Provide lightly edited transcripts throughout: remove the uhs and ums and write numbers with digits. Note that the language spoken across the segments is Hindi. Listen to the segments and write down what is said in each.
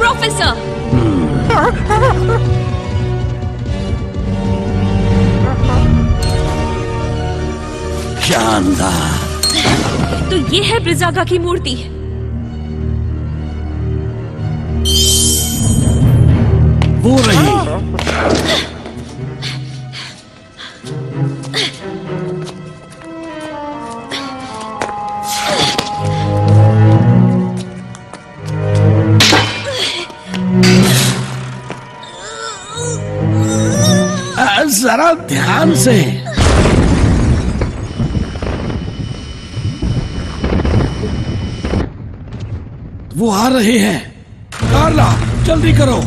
प्रोफेसर। शानदार। तो ये है ब्रिजागा की मूर्ति। वो रही। जरा ध्यान से। वो आ रहे हैं। कार्ला, जल्दी करो।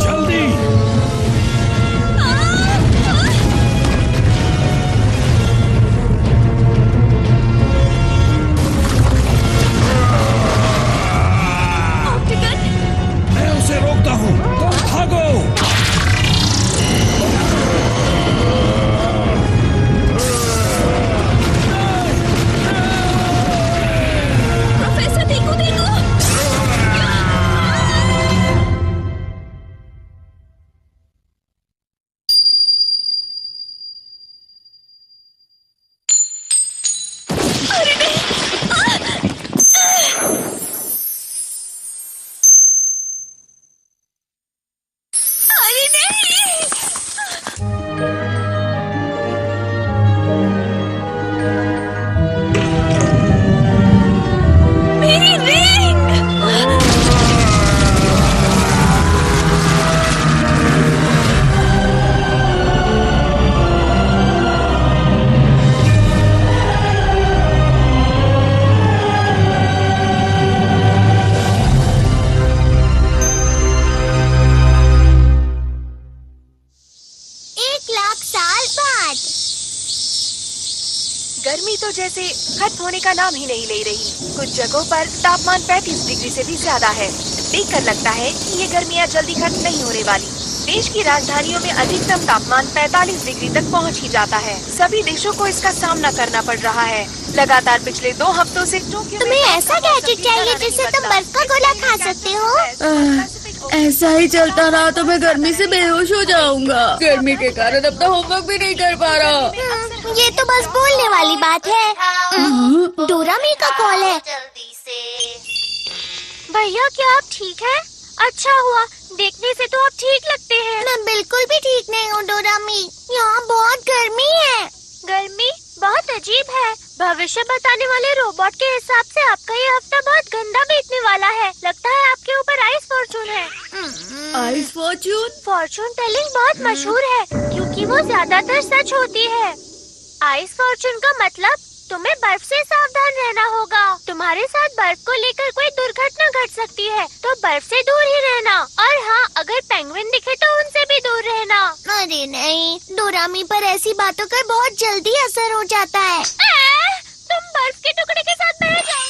जल्दी। मैं उसे रोकता हूँ, तुम भागो। प्रोफेसर देखो देखो। अरे नहीं। अरे नहीं। मेरी रिंग। गर्मी तो जैसे खत्म होने का नाम ही नहीं ले रही। कुछ जगहों पर तापमान 35 डिग्री से भी ज्यादा है। देखकर लगता है कि ये गर्मियाँ जल्दी खत्म नहीं होने वाली। देश की राजधानियों में अधिकतम तापमान 45 डिग्री तक पहुंच ही जाता है। सभी देशों को इसका सामना करना पड़ रहा है। लगातार पिछले 2 हफ्तों से टोक्यो में तुम्हें ऐसा गैजेट चाहिए जिससे तुम बर्फ का गोला खा सकते हो? ऐसा ही चलता रहा तो मैं गर्मी से बेहोश हो जाऊंगा। गर्मी के कारण अपना होमवर्क भी नहीं कर पा रहा। ये तो बस बोलने वाली बात है। डोरामी का कॉल है। भैया क्या आप ठीक हैं? अच्छा हुआ, देखने से तो आप ठीक लगते हैं। मैं बिल्कुल भी ठीक नहीं हूँ डोरामी, यहाँ बहुत गर्मी है। गर्मी बहुत अजीब है। भविष्य बताने वाले रोबोट के हिसाब से आपका ये हफ्ता बहुत गंदा बीतने वाला है। लगता है आपके ऊपर आइस फॉर्चून है। Ice Fortune? फॉर्चून टेलिंग बहुत मशहूर है क्योंकि वो ज्यादातर सच होती है। आइस फॉर्चून का मतलब तुम्हें बर्फ से सावधान रहना होगा। तुम्हारे साथ बर्फ को लेकर कोई दुर्घटना घट सकती है तो बर्फ से दूर ही रहना। और हाँ, अगर पेंगुइन दिखे तो उनसे भी दूर रहना। अरे नहीं, डोरामी पर ऐसी बातों का बहुत जल्दी असर हो जाता है। तुम बर्फ के टुकड़े के साथ बह जाओ।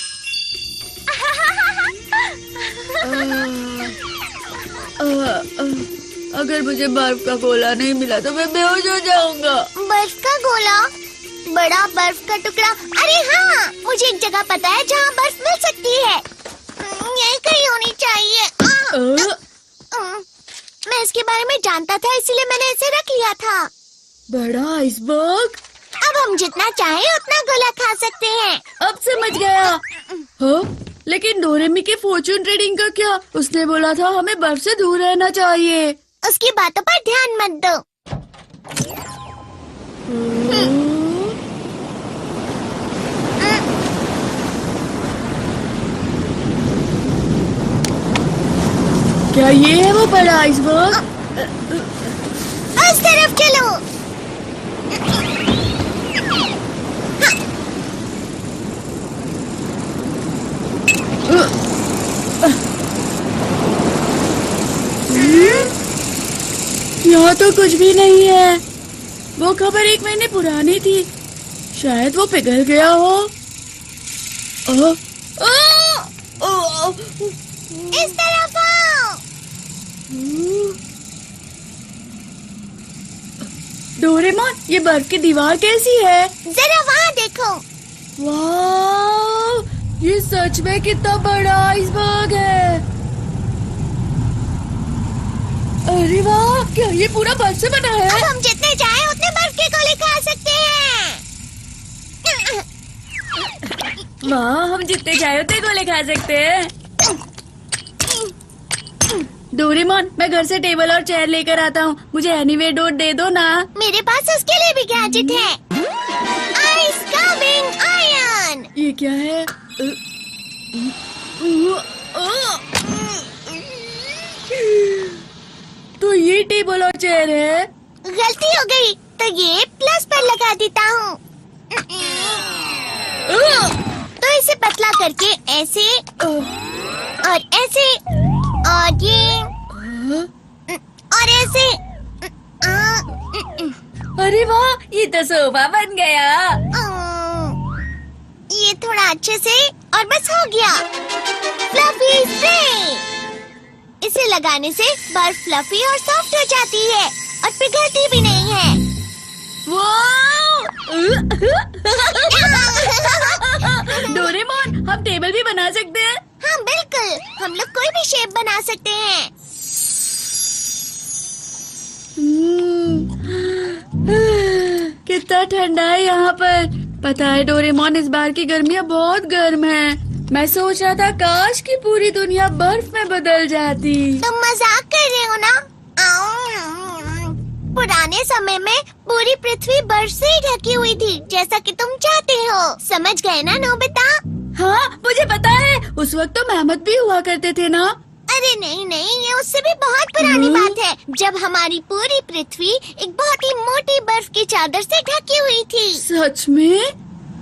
अगर मुझे बर्फ का गोला नहीं मिला तो मैं बेहोश हो जाऊंगा। बर्फ का गोला? बड़ा बर्फ का टुकड़ा? अरे हाँ, मुझे एक जगह पता है जहाँ बर्फ मिल सकती है। यही कहीं होनी चाहिए। मैं इसके बारे में जानता था इसीलिए मैंने इसे रख लिया था। बड़ा आइसबर्ग? अब हम जितना चाहें उतना गोला खा सकते हैं। अब समझ गया। हाँ, लेकिन डोरेमी के फॉर्चून रीडिंग का क्या? उसने बोला था हमें बर्फ से दूर रहना चाहिए। उसकी बातों पर ध्यान मत दो। क्या ये है वो बड़ा आइसबर्ग? उस तरफ चलो। यहाँ तो कुछ भी नहीं है। वो खबर 1 महीने पुरानी थी। शायद वो पिघल गया हो। इस तरफ आओ। डोरेमोन, ये बर्फ की दीवार कैसी है? जरा वहाँ देखो। वाह, ये सच में कितना बड़ा आइसबर्ग है। अरे वाह, क्या ये पूरा बर्फ से बना है? अब हम जितने चाहे उतने बर्फ के गोले खा सकते हैं। वाह, हम जितने चाहे उतने गोले खा सकते हैं। डोरेमोन, मैं घर से टेबल और चेयर लेकर आता हूँ, मुझे एनीवेडोर दे दो ना। मेरे पास उसके लिए भी गैजेट है। Ice coming iron. ये क्या है? तो ये टेबल और चेयर है। गलती हो गई, तो ये प्लस पर लगा देता हूँ। तो इसे पतला करके ऐसे और ऐसे और ये और ऐसे। अरे वाह, ये तो सोफा बन गया। ये थोड़ा अच्छे से और बस हो गया। Fluffy spray. इसे लगाने से बर्फ फ्लफी और सॉफ्ट हो जाती है और पिघलती भी नहीं है। डोरेमोन, हम टेबल भी बना सकते हैं। हाँ बिल्कुल, हम लोग कोई भी शेप बना सकते हैं। कितना ठंडा है यहाँ पर। पता है डोरेमोन, इस बार की गर्मियाँ बहुत गर्म है। मैं सोच रहा था काश की पूरी दुनिया बर्फ में बदल जाती। तुम मजाक कर रहे हो ना? पुराने समय में पूरी पृथ्वी बर्फ से ही ढकी हुई थी, जैसा कि तुम चाहते हो। समझ गए ना नोबिता? हाँ, मुझे पता है। उस वक्त तो मेहमत भी हुआ करते थे ना। अरे नहीं नहीं, ये उससे भी बहुत पुरानी बात है, जब हमारी पूरी पृथ्वी एक बहुत ही मोटी बर्फ की चादर से ढकी हुई थी। सच में?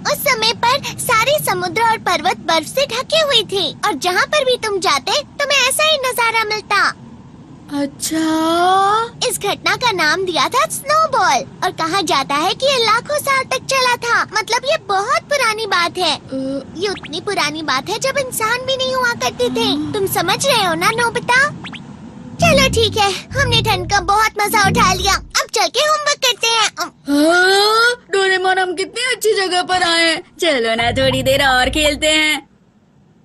उस समय पर सारे समुद्र और पर्वत बर्फ से ढके हुए थे और जहाँ पर भी तुम जाते तुम्हें ऐसा ही नजारा मिलता। अच्छा, इस घटना का नाम दिया था स्नोबॉल और कहा जाता है कि ये लाखों साल तक चला था। मतलब ये बहुत पुरानी बात है। ये उतनी पुरानी बात है जब इंसान भी नहीं हुआ करते थे। तुम समझ रहे हो ना नोबिता? चलो ठीक है, हमने ठंड का बहुत मजा उठा लिया। अब चल के होमवर्क करते हैं। डोरेमोन, हम कितनी अच्छी जगह पर आए हैं। चलो ना थोड़ी देर और खेलते हैं।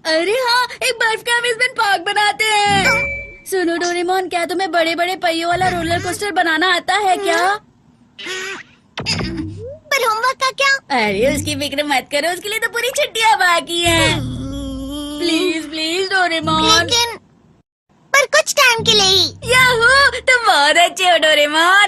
अरे हाँ, एक बर्फ का अम्यूजमेंट पार्क बनाते हैं। सुनो डोरेमोन, क्या तुम्हें बड़े बड़े पहियों वाला रोलर कोस्टर बनाना आता है क्या? पर होमवर्क का क्या? अरे उसकी फिक्र मत करो, उसके लिए तो पूरी छुट्टियाँ बाकी हैं। Please please Doraemon. लेकिन पर कुछ टाइम के लिए ही। याहू, तुम बहुत अच्छे हो डोरेमोन।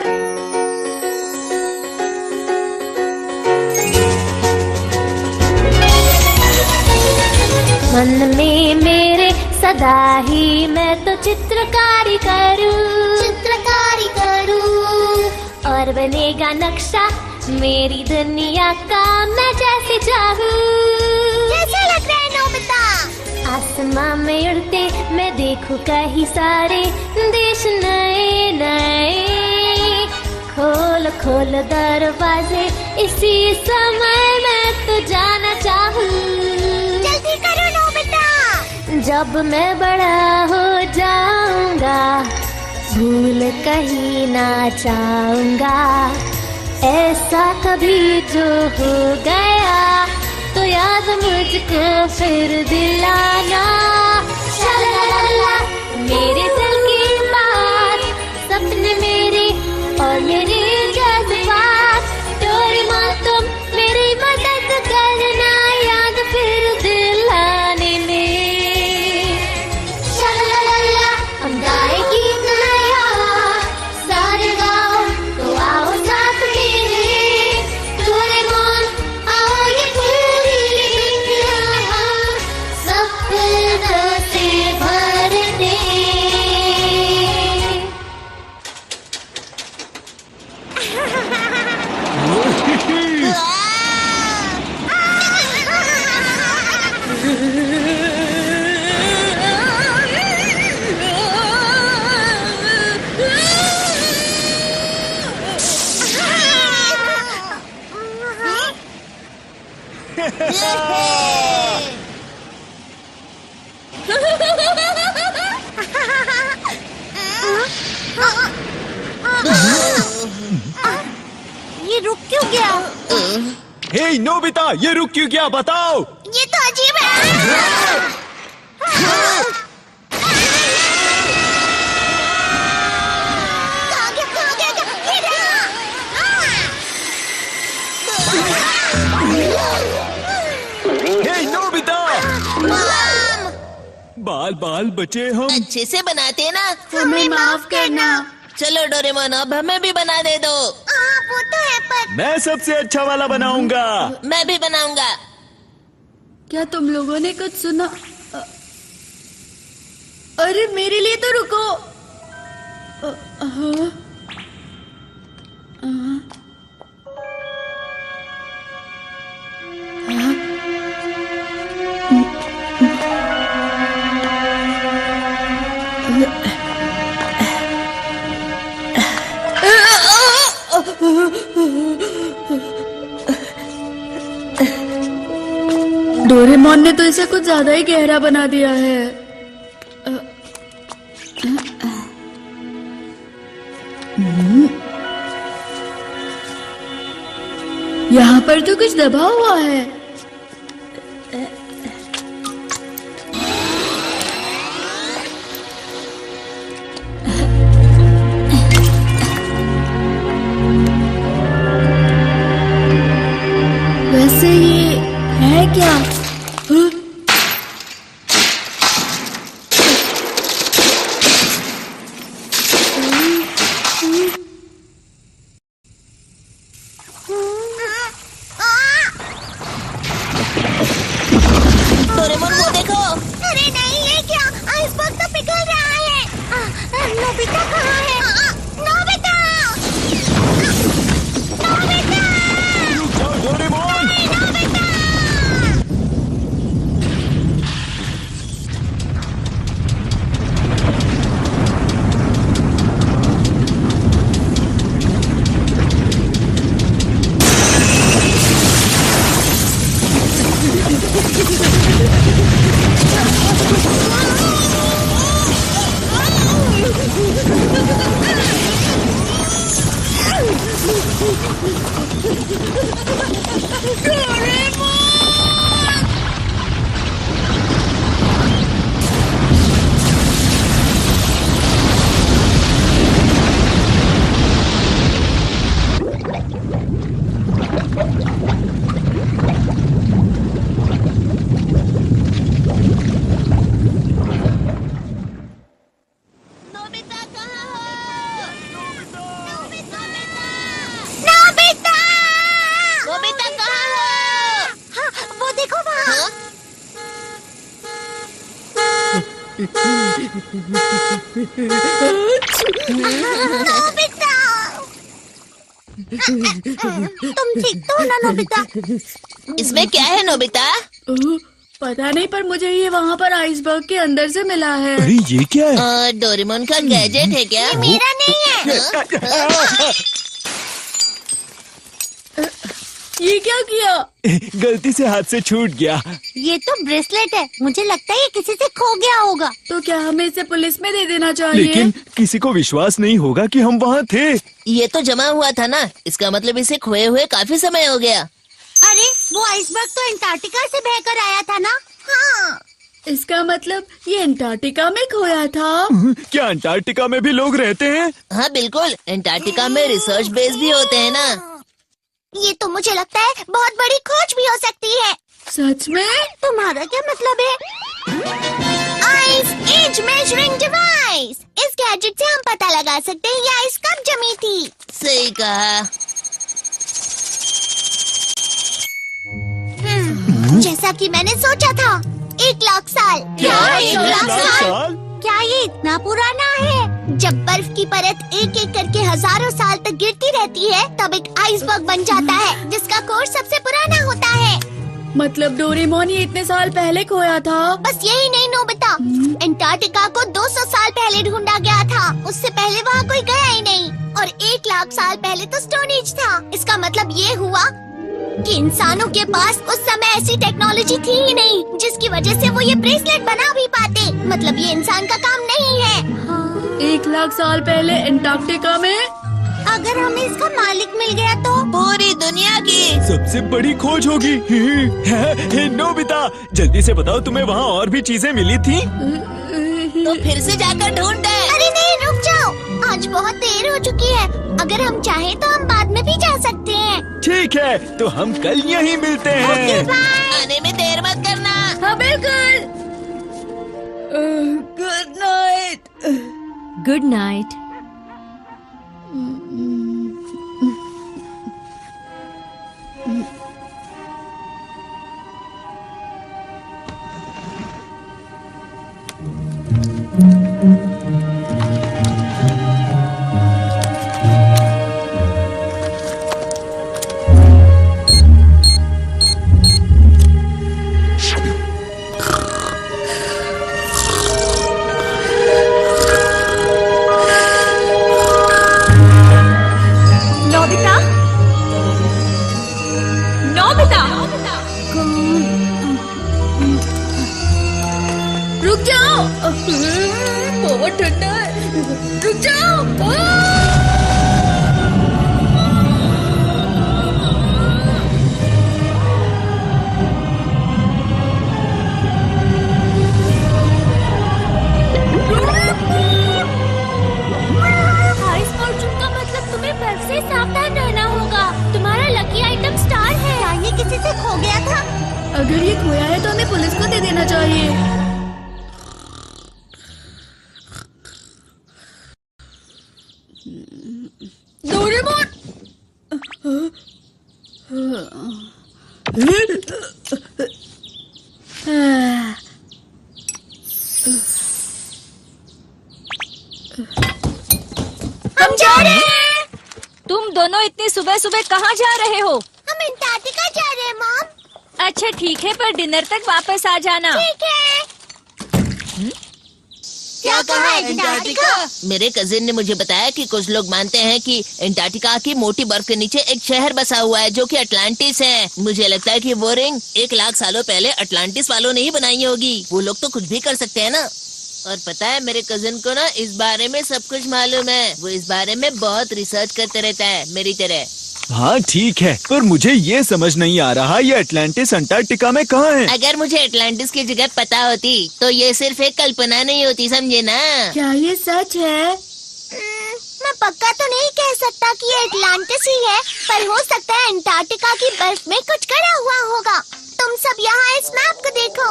मन में मेरे सदा ही मैं तो चित्रकारी करूं और बनेगा नक्शा मेरी दुनिया का मैं जैसे चाहूं। कैसा लग रहा है नोबिता? आसमां में उड़ते मैं देखूं कहीं सारे देश नए नए। खोल खोल दरवाजे, इसी समय मैं तो जाना चाहूं। जल्दी करो नोबिता। जब मैं बड़ा हो जाऊंगा भूल कहीं ना चाहूंगा। ऐसा कभी जो हो गया तो याद मुझको फिर दिलाना। शलाला मेरे दिल की बात, सपने मेरे और मेरे जज्बात। डोरेमोन तुम मेरी मदद करना याद फिर दिलाने में। शलाला हम गाए गीत नया सारे गाओ तो आओ साथ मेरे। डोरेमोन आओ ये पूरी दुनिया सपनों से भर दे। ये रुक क्यों गया? हे नोबिता, ये रुक क्यों गया बताओ? ये तो अजीब है। कहाँ गया? ये रहा। हे नोबिता, बाल बाल बचे हम। अच्छे से बनाते ना। हमें माफ करना। चलो डोरेमोन, अब हमें भी बना दे दो। वो तो है पर मैं सबसे अच्छा वाला बनाऊंगा। मैं भी बनाऊंगा। क्या तुम लोगों ने कुछ सुना? अरे मेरे लिए तो रुको। डोरेमोन ने तो इसे कुछ ज्यादा ही गहरा बना दिया है। यहाँ पर तो कुछ दबा हुआ है। वैसे ये है क्या? हाँ? डोरेमोन वो देखो। अरे नहीं, ये क्या? आइसबर्ग तो पिघल रहा है। नोबिता कहाँ है? नोबिता! नोबिता! रुक जाओ डोरेमोन। नोबिता! नोबिता कहाँ हो? नोबिता! नोबिता कहाँ हो? हाँ, वो देखो वहाँ। हाँ? नोबिता! तुम ठीक तो हो ना नोबिता? इसमें क्या है नोबिता? पता नहीं, पर मुझे ये वहाँ पर आइसबर्ग के अंदर से मिला है। अरे ये क्या है? डोरेमोन का गैजेट है क्या? मेरा नहीं है। ये क्या किया? गलती से हाथ से छूट गया। ये तो ब्रेसलेट है। मुझे लगता है ये किसी से खो गया होगा। तो क्या हमें इसे पुलिस में दे देना चाहिए? लेकिन किसी को विश्वास नहीं होगा कि हम वहाँ थे। ये तो जमा हुआ था ना, इसका मतलब इसे खोए हुए काफी समय हो गया। अरे वो आइसबर्ग तो अंटार्कटिका से बहकर आया था ना? हाँ। इसका मतलब ये अंटार्कटिका में खोया था। क्या अंटार्कटिका में भी लोग रहते हैं? हाँ बिल्कुल, अंटार्कटिका में रिसर्च बेस भी होते हैं ना। ये तो मुझे लगता है बहुत बड़ी खोज भी हो सकती है। सच में? तुम्हारा क्या मतलब है? Ice age measuring device. इस गैजेट से हम पता लगा सकते हैं ये आइस कब जमी थी। सही कहा। जैसा कि मैंने सोचा था, 1 लाख साल। क्या? 1 लाख साल? क्या ये इतना पुराना है? जब बर्फ की परत एक एक करके हजारों साल तक गिरती रहती है, तब एक आइसबर्ग बन जाता है, जिसका कोर सबसे पुराना होता है। मतलब डोरेमोन ये इतने साल पहले खोया था? बस यही नहीं नोबिता, अंटार्कटिका को 200 साल पहले ढूंढा गया था। उससे पहले वहाँ कोई गया ही नहीं। और 1 लाख साल पहले तो स्टोन एज था। इसका मतलब ये हुआ कि इंसानों के पास उस समय ऐसी टेक्नोलॉजी थी ही नहीं, जिसकी वजह से वो ये ब्रेसलेट बना भी पाते। मतलब ये इंसान का काम नहीं है। 1 लाख साल पहले अंटार्कटिका में? अगर हमें इसका मालिक मिल गया तो? बहुत सबसे बड़ी खोज होगी। हे नोबिता, जल्दी से बताओ तुम्हें वहाँ और भी चीजें मिली थी? तो फिर से जाकर ढूंढते। अरे नहीं, रुक जाओ, आज बहुत देर हो चुकी है। अगर हम चाहें तो हम बाद में भी जा सकते हैं। ठीक है, तो हम कल यहीं मिलते हैं। आने में देर मत करना। हाँ बिल्कुल। Good night. Good night. Nobita, Nobita, रुक जाओ, बहुत ठंडा है। रुक जाओ। आइस फॉर्चून का मतलब तुम्हें बर्फ से सावधान रहना होगा। तुम्हारा लकी आइटम स्टार है। क्या ये किसी से खो गया था? अगर ये खोया है तो हमें पुलिस को दे देना चाहिए। डोरेमोन! हम जा रहे हैं। तुम दोनों इतनी सुबह सुबह कहाँ जा रहे हो? हम अंटार्कटिका जा रहे हैं मॉम। अच्छा ठीक है, पर डिनर तक वापस आ जाना। ठीक है। क्या कहा है अंटार्कटिका? मेरे कजिन ने मुझे बताया कि कुछ लोग मानते हैं कि अंटार्कटिका की मोटी बर्फ के नीचे एक शहर बसा हुआ है जो कि अटलांटिस है। मुझे लगता है कि वो रिंग 1 लाख सालों पहले अटलांटिस वालों ने ही बनाई होगी। वो लोग तो कुछ भी कर सकते हैं ना। और पता है, मेरे कजिन को ना इस बारे में सब कुछ मालूम है। वो इस बारे में बहुत रिसर्च करते रहता है, मेरी तरह। हाँ ठीक है, पर मुझे ये समझ नहीं आ रहा ये अटलांटिस अंटार्कटिका में कहाँ है? अगर मुझे अटलांटिस की जगह पता होती तो ये सिर्फ एक कल्पना नहीं होती, समझे ना। क्या ये सच है? मैं पक्का तो नहीं कह सकता कि ये अटलांटिस ही है, पर हो सकता है अंटार्कटिका की बर्फ में कुछ गड़ा हुआ होगा। तुम सब यहाँ इस मैप को देखो।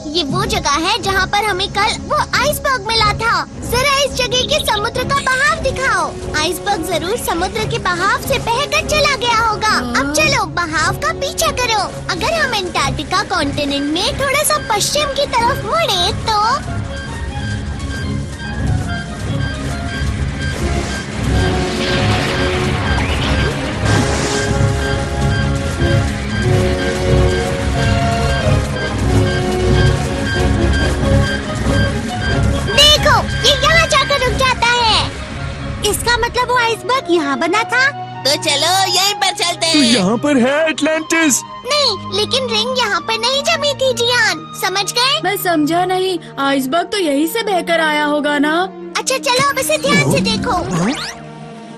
ये वो जगह है जहाँ पर हमें कल वो आइसबर्ग मिला था। जरा इस जगह के समुद्र का बहाव दिखाओ। आइसबर्ग जरूर समुद्र के बहाव से बहकर चला गया होगा। अब चलो बहाव का पीछा करो। अगर हम अंटार्कटिका कॉन्टिनेंट में थोड़ा सा पश्चिम की तरफ मुड़े तो इसका मतलब वो आइसबर्ग यहाँ बना था। तो चलो यहीं पर चलते तो हैं। यहाँ पर है अटलांटिस। नहीं, लेकिन रिंग यहाँ पर नहीं जमी थी जियान, समझ गए? मैं समझा नहीं। आइसबर्ग तो यहीं से बहकर आया होगा ना। अच्छा चलो अब इसे ध्यान से देखो।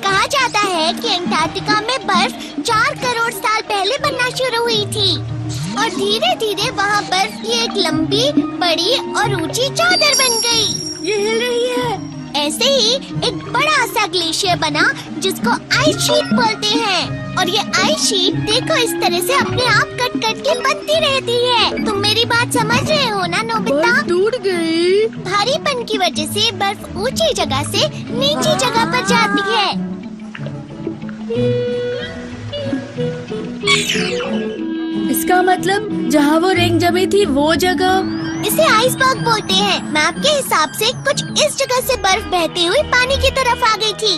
कहा जाता है कि अंटार्कटिका में बर्फ 4 करोड़ साल पहले बनना शुरू हुई थी और धीरे धीरे वहाँ बर्फ की एक लंबी, बड़ी और ऊंची चादर बन गई। ये हिल रही है। ऐसे ही एक बड़ा सा ग्लेशियर बना जिसको आइस शीट बोलते हैं। और ये आइस शीट देखो इस तरह से अपने आप कट कट के बनती रहती है। तुम मेरी बात समझ रहे हो ना नोबिता? बर्फ टूट गई। भारीपन की वजह से बर्फ ऊंची जगह से नीची जगह पर जाती है। इसका मतलब जहाँ वो रिंग जमी थी वो जगह। इसे आइसबर्ग बोलते हैं। मैप के हिसाब से कुछ इस जगह से बर्फ बहती हुई पानी की तरफ आ गई थी।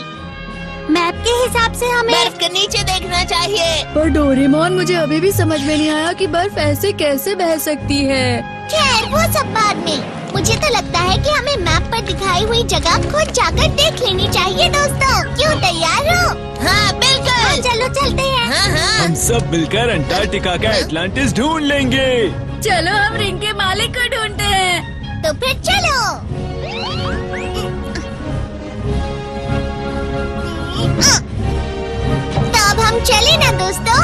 मैप के हिसाब से हमें बर्फ के नीचे देखना चाहिए। पर डोरेमोन, मुझे अभी भी समझ में नहीं आया कि बर्फ ऐसे कैसे बह सकती है। खैर वो सब बाद में। मुझे तो लगता है कि हमें मैप पर दिखाई हुई जगह खुद जाकर देख लेनी चाहिए दोस्तों। क्यों, तैयार हो? हाँ बिल्कुल। चलो चलते हैं। हाँ। हम सब मिलकर अंटार्कटिका का अटलांटिस ढूंढ लेंगे। चलो हम रिंग के मालिक को ढूंढते हैं। तो फिर चलो। तो अब हम चले ना दोस्तों।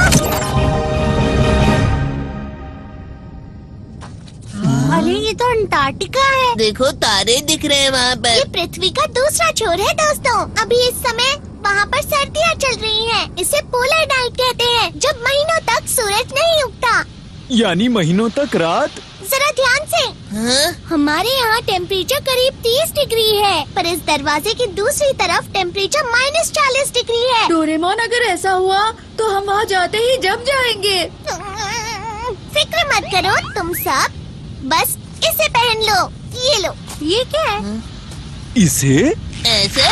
तो अंटार्कटिका है। देखो तारे दिख रहे हैं वहाँ ये पर। पृथ्वी का दूसरा छोर है दोस्तों। अभी इस समय वहाँ पर सर्दियाँ चल रही हैं। इसे पोलर नाइट कहते हैं, जब महीनों तक सूरज नहीं उगता। यानी महीनों तक रात। जरा ध्यान से। हाँ? हमारे यहाँ टेम्परेचर करीब 30 डिग्री है, पर इस दरवाजे की दूसरी तरफ टेम्परेचर -40 डिग्री है। डोरेमोन, अगर ऐसा हुआ तो हम वहाँ जाते ही जम जाएंगे। फिक्र मत करो तुम सब, बस इसे पहन लो। ये लो। ये क्या है? इसे? ऐसे?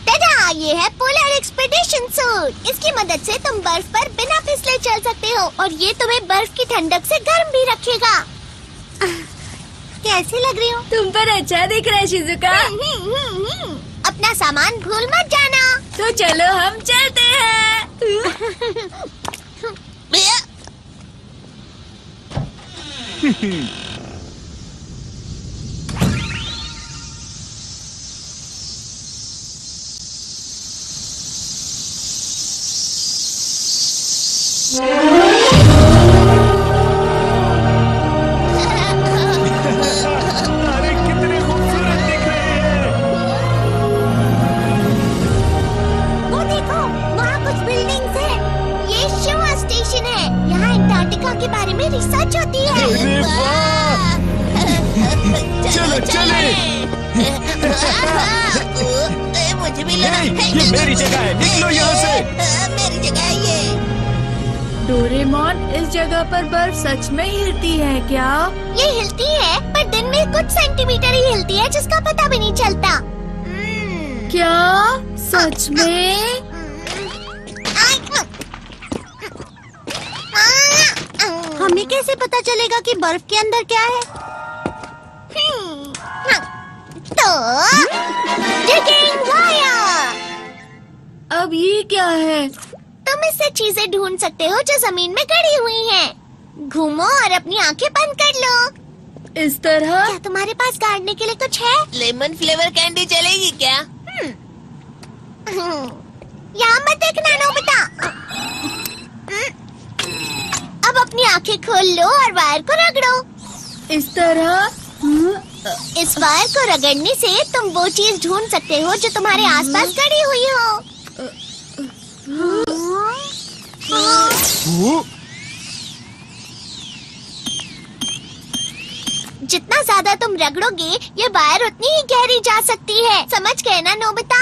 दादा, ये है पोलर एक्सपेडिशन सूट। इसकी मदद से तुम बर्फ पर बिना फिसले चल सकते हो और ये तुम्हें बर्फ की ठंडक से गर्म भी रखेगा। कैसी लग रही हूँ? तुम पर अच्छा दिख रहा है शिजुका। अपना सामान भूल मत जाना। तो चलो हम चलते हैं। भैया, तारे कितने खूबसूरत दिख रहे हैं। वो देखो, वहाँ कुछ बिल्डिंग्स हैं। ये शिवा स्टेशन है। यहाँ अंटार्कटिका के बारे में रिसर्च होती है। अरे वाह! चलो चले। मुझे भी लगा। ये मेरी जगह है, निकलो यहाँ से। मेरी जगह है ये। डोरेमोन, इस जगह पर बर्फ सच में हिलती है क्या? ये हिलती है, पर दिन में कुछ सेंटीमीटर ही हिलती है, जिसका पता भी नहीं चलता। क्या सच में? हमें कैसे पता चलेगा कि बर्फ के अंदर क्या है? तो digging wire। अब ये क्या है? तुम इससे चीजें ढूंढ सकते हो जो जमीन में गड़ी हुई हैं। घूमो और अपनी आंखें बंद कर लो। इस तरह? क्या तुम्हारे पास गाड़ने के लिए कुछ है? लेमन फ्लेवर कैंडी चलेगी क्या? यहाँ मत देखना नोबिता। अब अपनी आंखें खोल लो और वायर को रगड़ो। इस तरह? इस वायर को रगड़ने से तुम वो चीज ढूंढ सकते हो जो तुम्हारे आसपास गड़ी हुई हो। वो? जितना ज्यादा तुम रगड़ोगे, ये वायर उतनी ही गहरी जा सकती है। समझ गए ना नोबिता?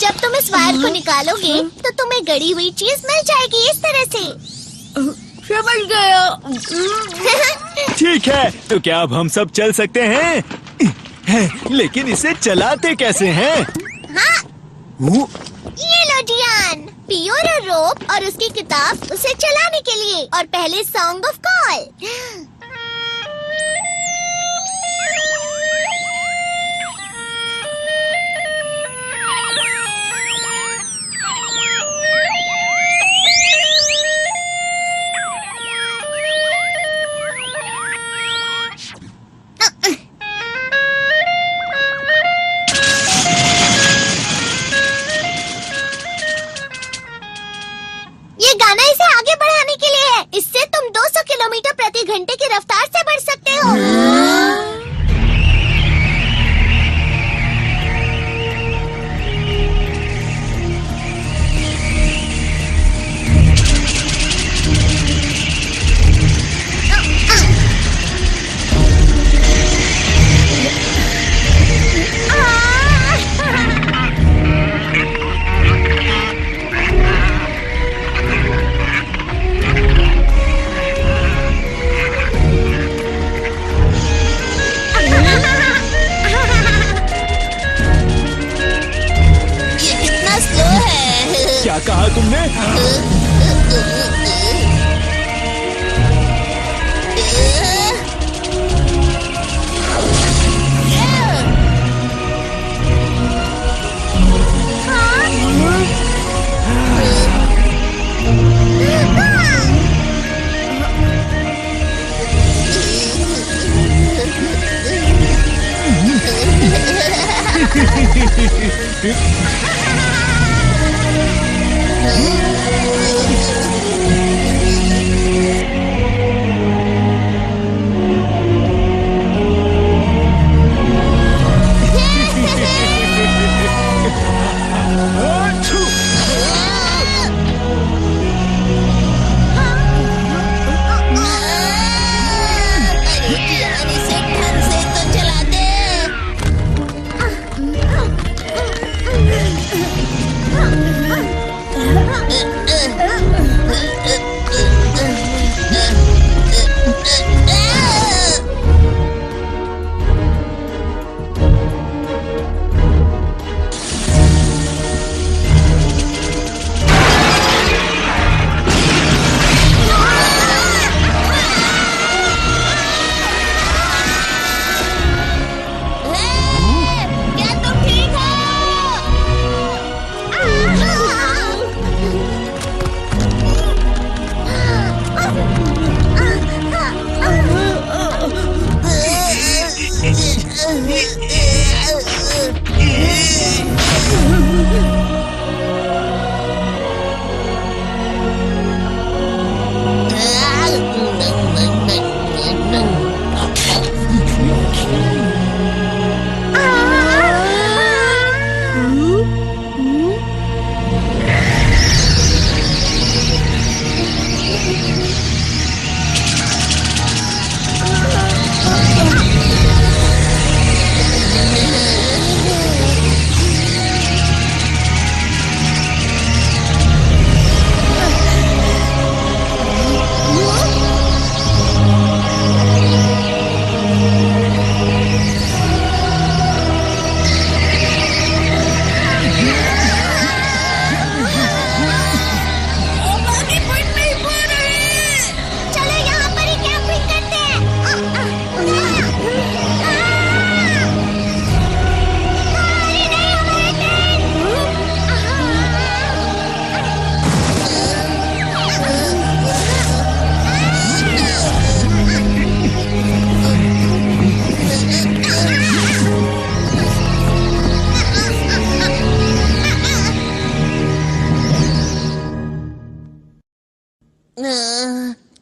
जब तुम इस वायर को निकालोगे, तो तुम्हें गड़ी हुई चीज मिल जाएगी इस तरह से। समझ गया। ठीक है, तो क्या अब हम सब चल सकते हैं? लेकिन इसे चलाते कैसे हैं? हाँ, वो? ये लो जियान, पियोरो रोप और उसकी किताब उसे चलाने के लिए। और पहले सॉन्ग ऑफ कॉल। ये गाना इसे आगे बढ़ाने के लिए है। इससे तुम 200 किलोमीटर प्रति घंटे की रफ्तार से बढ़ सकते हो। ये कितना स्लो है। क्या कहा तुमने?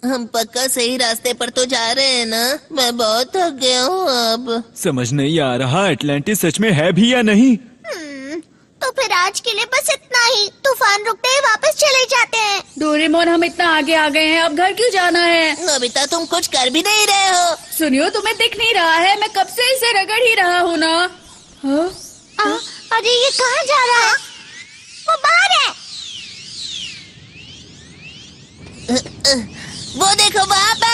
हम पक्का सही रास्ते पर तो जा रहे हैं ना? मैं बहुत थक गया हूँ अब। समझ नहीं आ रहा अटलांटिस सच में है भी या नहीं। तो फिर आज के लिए बस इतना ही। तूफान रुकते ही वापस चले जाते हैं। डोरेमोन हम इतना आगे आ गए हैं, अब घर क्यों जाना है? नोबिता तुम कुछ कर भी नहीं रहे हो। सुनियो, तुम्हें दिख नहीं रहा है? मैं कब से इसे रगड़ ही रहा हूँ ना। हाँ? अरे ये कहाँ जा रहा है? वो बाहर है। वो देखो वहाँ पर।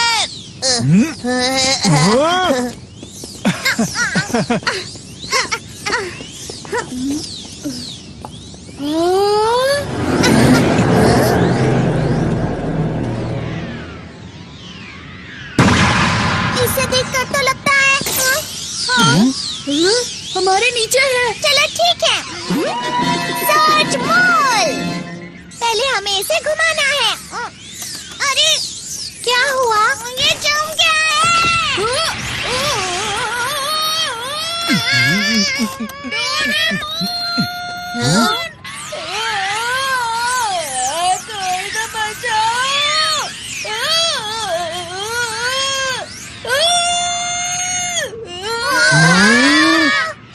इसे देखकर तो लगता है हमारे नीचे है। चलो ठीक है। Search mall. पहले हमें इसे घुमाना है। अरे क्या हुआ? ये जम गया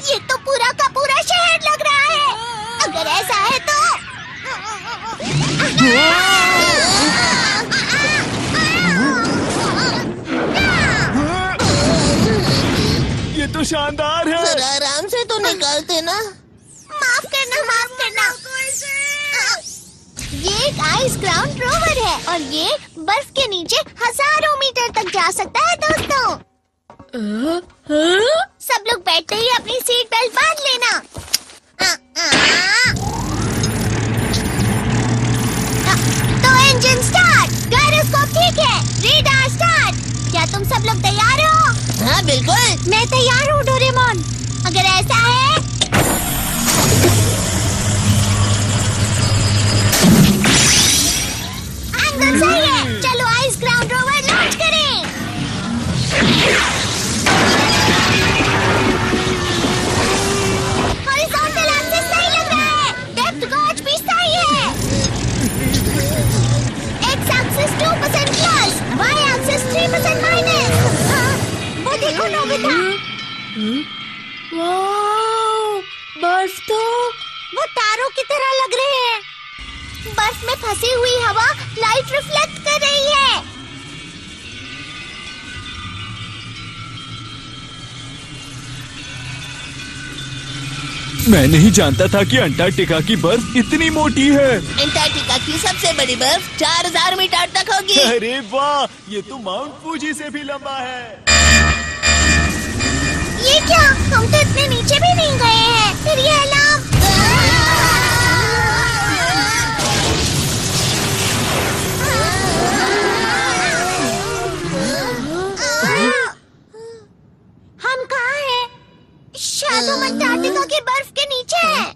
ये तो पूरा का पूरा शहर लग रहा है। अगर ऐसा है तो ये तो शानदार है। जरा आराम से तो निकालते ना। माफ करना, माफ करना। ये एक आइस ग्राउंड रोवर है और ये बर्फ के नीचे हजारों मीटर तक जा सकता है दोस्तों। सब लोग बैठते ही अपनी सीट बेल्ट बांध लेना। तो इंजन स्टार्ट, गायरोस्कोप ठीक है, रेडार स्टार्ट। क्या तुम सब लोग तैयार हो? हाँ बिल्कुल। मैं तैयार हूँ डोरेमोन। अगर ऐसा है एंगल सही है। चलो आइस ग्राउंड रोवर लॉन्च करें। हॉरिजॉन्टल एक्सिस सही लग रहा है। डेप्थ गॉज भी सही है। X axis 2% plus, Y axis 3% minus. वो देखो नोबिता। वाओ, बर्फ तो वो तारों की तरह लग रहे हैं। बर्फ में फंसी हुई हवा लाइट रिफ्लेक्ट कर रही है। मैं नहीं जानता था कि अंटार्कटिका की बर्फ इतनी मोटी है। अंटार्कटिका की सबसे बड़ी बर्फ 4000 मीटर तक होगी। अरे वाह, ये तो माउंट फूजी से भी लंबा है। ये क्या? हम तो इतने नीचे भी नहीं गए हैं। फिर ये अलार्म। हम कहाँ हैं? शायद हम अंटार्कटिका की बर्फ के नीचे हैं।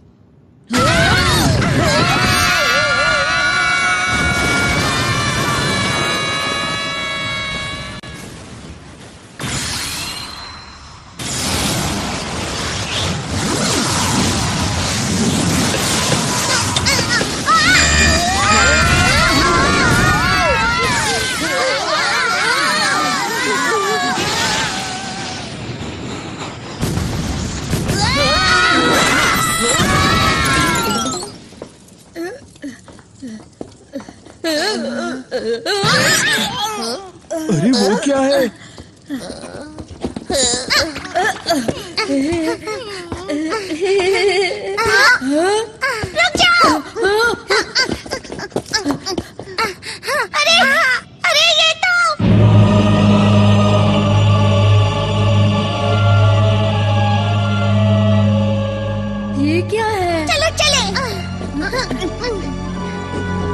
अरे वो क्या है? रुक जाओ। अरे अरे ये तो ये क्या है? चलो चले।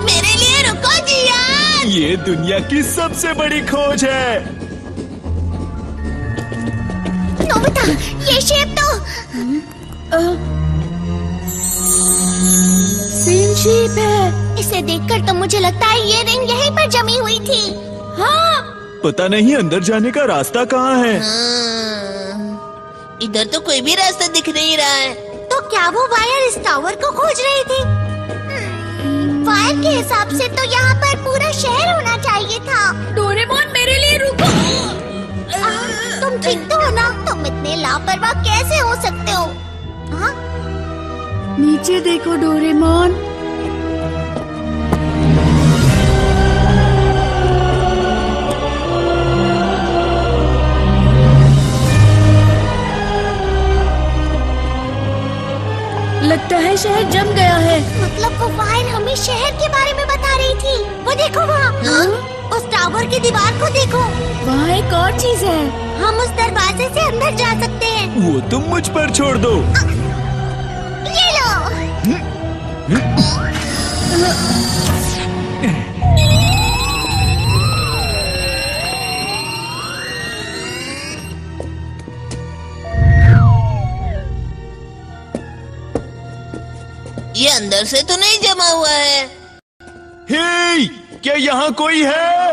मेरे लिए रुको जी यार। ये दुनिया की सबसे बड़ी खोज है। नोबिता, ये शेप तो सेम शेप है। इसे देखकर तो मुझे लगता है ये रिंग यहीं पर जमी हुई थी। हाँ, पता नहीं अंदर जाने का रास्ता कहाँ है। इधर तो कोई भी रास्ता दिख नहीं रहा है। तो क्या वो वायर इस टावर को खोज रही थी? वायर शहर के हिसाब से तो यहाँ पर पूरा शहर होना चाहिए था। डोरेमोन मेरे लिए रुको। तुम ठीक तो हो ना? तुम इतने लापरवाह कैसे हो सकते हो? हाँ? नीचे देखो डोरेमोन। लगता है शहर जम गया है। मतलब वो वायर हमें शहर के बारे में बता रही थी। वो देखो वहाँ, उस टावर की दीवार को देखो। वहाँ एक और चीज है। हम उस दरवाजे से अंदर जा सकते हैं। वो तुम मुझ पर छोड़ दो। ये लो। ये अंदर से तो नहीं जमा हुआ है। हे, क्या यहाँ कोई है?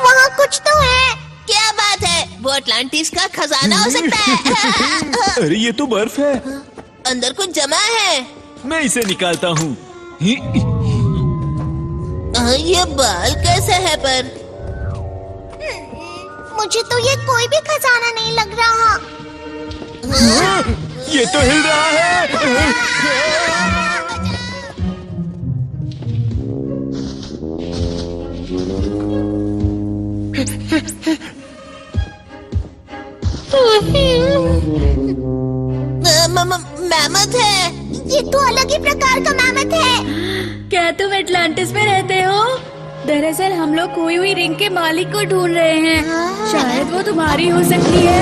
वहाँ कुछ तो है। क्या बात है? वो अटलांटिस का खजाना हो सकता है। अरे ये तो बर्फ है। अंदर कुछ जमा है। मैं इसे निकालता हूँ। ये बाल कैसे है पर? मुझे तो ये कोई भी खजाना नहीं लग रहा। ये तो हिल रहा है। मैमथ है। ये तो अलग ही प्रकार का मैमथ है। क्या तुम एटलांटिस में रहते हो? दरअसल हम लोग खोई हुई रिंग के मालिक को ढूंढ रहे हैं। शायद वो तुम्हारी हो सकती है।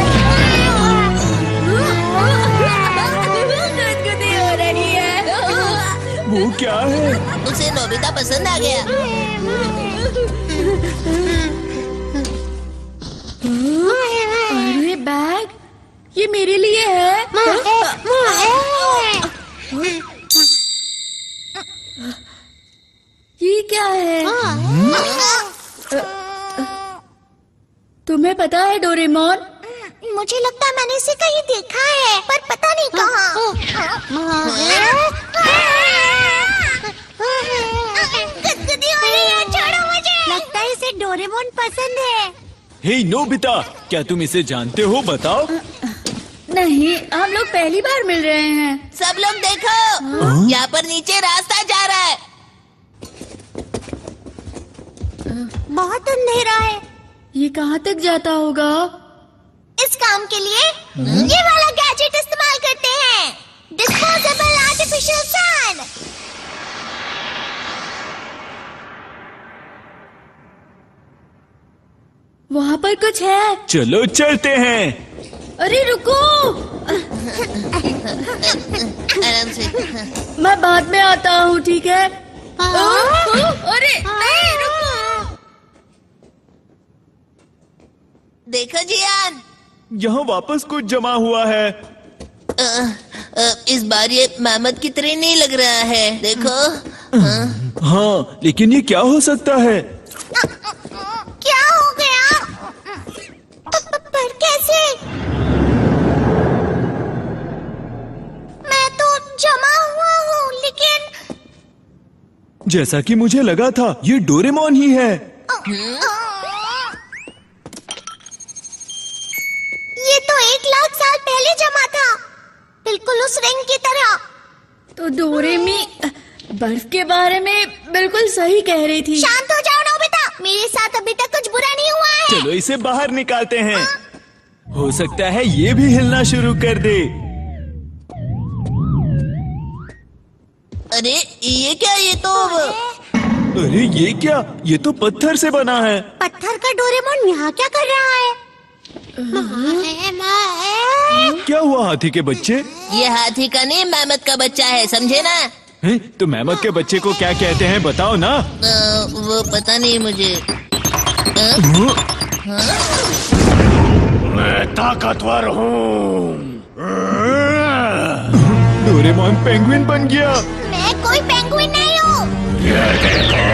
गुदगुदी हो रही है। वो क्या है? उसे नोबिता पसंद आ गया। अरे बैग, ये मेरे लिए है। ये क्या है? तुम्हें पता है डोरेमोन? मुझे लगता है मैंने इसे कहीं देखा है, पर पता नहीं कहाँ। गुदगुदी हो रही है, छोड़ो मुझे। लगता है इसे डोरेमोन पसंद है। हे नोबिता, क्या तुम इसे जानते हो? बताओ। नहीं, हम लोग पहली बार मिल रहे हैं। सब लोग देखो, यहाँ पर नीचे रास्ता जा रहा है। बहुत अंधेरा है। ये कहाँ तक जाता होगा? इस काम के लिए ये वाला गैजेट इस्तेमाल करते हैं। Disposable artificial sun. वहाँ पर कुछ है। चलो चलते हैं। अरे रुको, आराम से। मैं बाद में आता हूँ, ठीक है? अरे नहीं, रुको। देखो जियान, यहाँ वापस कुछ जमा हुआ है। इस बार ये मैमथ की तरह नहीं लग रहा है। देखो। हाँ, लेकिन ये क्या हो सकता है? क्या हो गया? पर कैसे? मैं तो जमा हुआ हूँ, लेकिन जैसा कि मुझे लगा था, ये डोरेमोन ही है। ये तो 1 लाख साल पहले जमा था, बिल्कुल उस रिंग की तरह। तो डोरेमी बर्फ के बारे में बिल्कुल सही कह रही थी। शांत हो जाओ नोबिता, मेरे साथ अभी तक कुछ बुरा नहीं हुआ है। चलो इसे बाहर निकालते हैं। हो सकता है ये भी हिलना शुरू कर दे। अरे ये क्या? ये तो अरे ये क्या? ये तो पत्थर से बना है। पत्थर का डोरेमोन यहाँ क्या कर रहा है? क्या हुआ हाथी के बच्चे? ये हाथी का नहीं, मैमथ का बच्चा है, समझे ना? हैं? तो मैमथ के बच्चे को क्या कहते हैं, बताओ ना। वो पता नहीं मुझे। मैं ताकतवर हूँ। डोरेमोन पेंगुइन बन गया। मैं कोई पेंगुइन नहीं हूँ। ये देखो।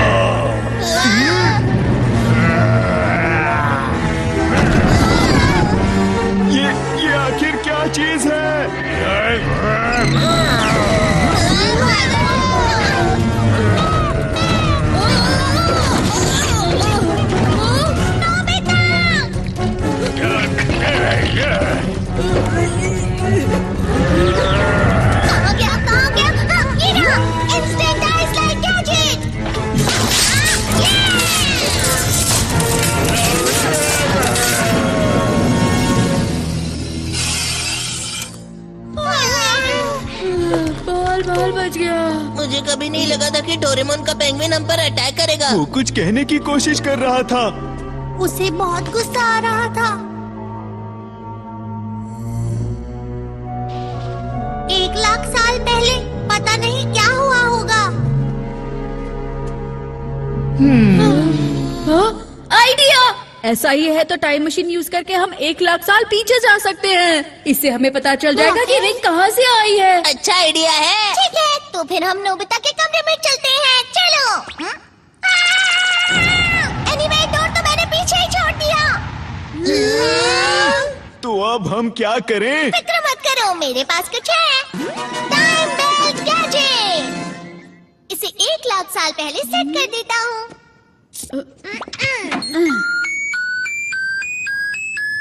नहीं लगा था कि डोरेमोन का पेंगुइन हम पर अटैक करेगा। वो कुछ कहने की कोशिश कर रहा था। उसे बहुत गुस्सा आ रहा था। 1,00,000 साल पहले पता नहीं क्या हुआ होगा। आइडिया! ऐसा ही है तो टाइम मशीन यूज करके हम 1,00,000 साल पीछे जा सकते हैं। इससे हमें पता चल जाएगा कि रिंग कहाँ से आई है। अच्छा आइडिया है। ठीक है, तो फिर हम नोबिता के कमरे में चलते हैं। चलो। एनीवे, डोर तो मैंने पीछे ही छोड़ दिया। तो अब हम क्या करें? फिक्र मत करो, मेरे पास कुछ है। Time belt gadget. इसे 1,00,000 साल पहले सेट कर देता हूँ।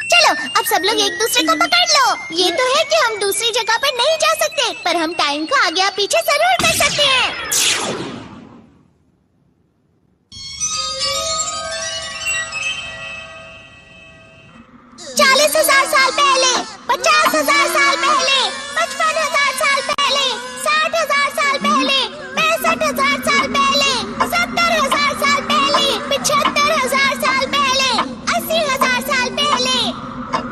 चलो, अब सब लोग एक दूसरे को पकड़ लो। ये तो है कि हम दूसरी जगह पर नहीं जा सकते, पर हम टाइम को आगे या पीछे जरूर कर सकते हैं। 40,000 साल पहले, 50,000 साल पहले, 55,000 साल पहले, 60,000 साल पहले, 65,000 साल पहले, 70,000 साल पहले, 75,000 साल पहले, 80,000 साल पहले,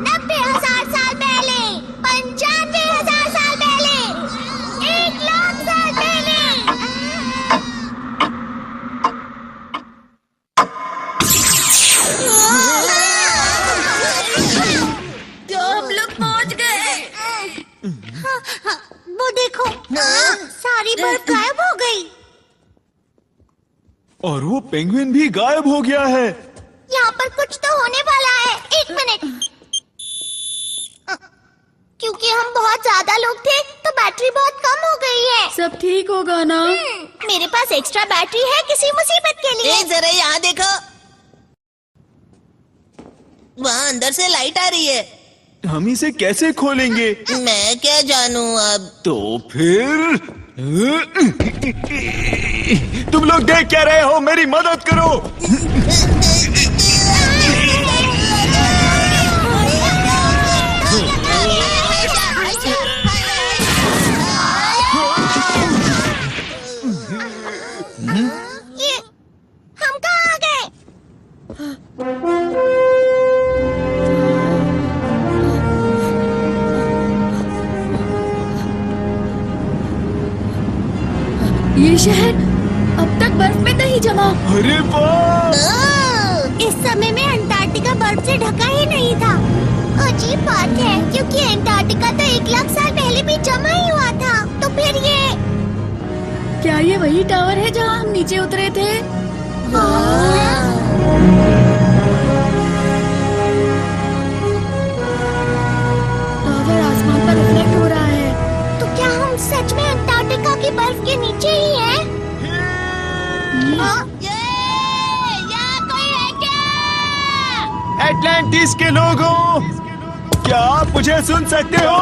90,000 साल पहले, 95,000 साल पहले, 1,00,000 साल पहले। तो हम लोग पहुंच गए। वो देखो, सारी बर्फ गायब हो गई। और वो पेंगुइन भी गायब हो गया है। यहाँ पर कुछ तो होने वाला है। 1 मिनट। क्योंकि हम बहुत ज्यादा लोग थे तो बैटरी बहुत कम हो गई है। सब ठीक होगा ना? मेरे पास एक्स्ट्रा बैटरी है किसी मुसीबत के लिए। जरा यहाँ देखो, वहाँ अंदर से लाइट आ रही है। हम इसे कैसे खोलेंगे? मैं क्या जानूँ अब। तो फिर तुम लोग देख क्या रहे हो? मेरी मदद करो। ये हम कहाँ आ गए? ये शहर अब तक बर्फ में नहीं जमा। अरे वाह! इस समय में अंटार्कटिका बर्फ से ढका ही नहीं था। अजीब बात है, क्योंकि अंटार्कटिका तो 1,00,000 साल पहले भी जमा ही हुआ था। तो फिर ये क्या ये वही टावर है जहाँ हम नीचे उतरे थे? टावर आसमान पर रिफ्लेक्ट हो रहा है। तो क्या हम सच में अंटार्कटिका की बर्फ के नीचे ही हैं? यहाँ कोई है क्या? एटलांटिस के लोगों, क्या आप मुझे सुन सकते हो?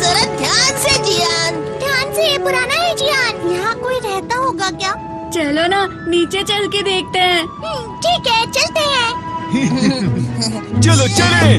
जरा ध्यान से जियान। ध्यान से, ये पुराना है जियान। यहाँ कोई रहता होगा क्या? चलो ना, नीचे चल के देखते हैं। ठीक है, चलते हैं। चलो चले।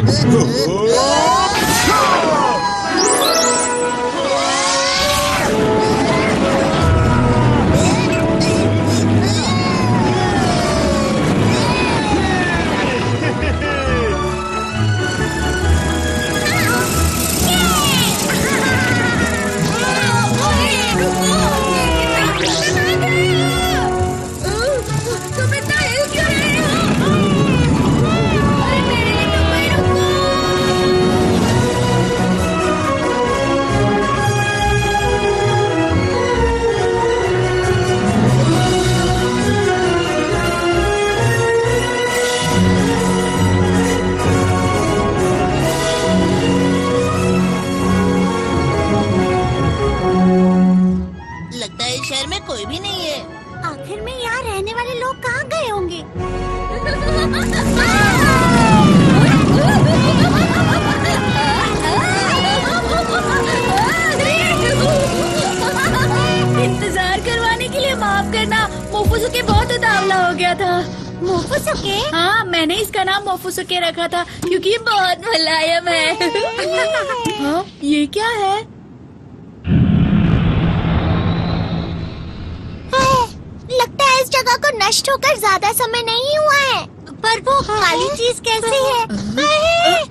तुम इतना हिल क्यों रहे हो? अरे मेरे लिए तो कोई रुको। लगता है इस शहर में कोई भी नहीं है। आखिर में यहाँ रहने वाले लोग कहाँ गए होंगे? इंतजार करवाने के लिए माफ करना, मोफुसु के बहुत उतावले मुकाबला हो गया था। मोफुसुके? हाँ, मैंने इसका नाम मोफुसुके रखा था क्योंकि ये बहुत मुलायम है। हाँ, ये क्या है? लगता है इस जगह को नष्ट होकर ज्यादा समय नहीं हुआ है। पर वो काली चीज कैसी है?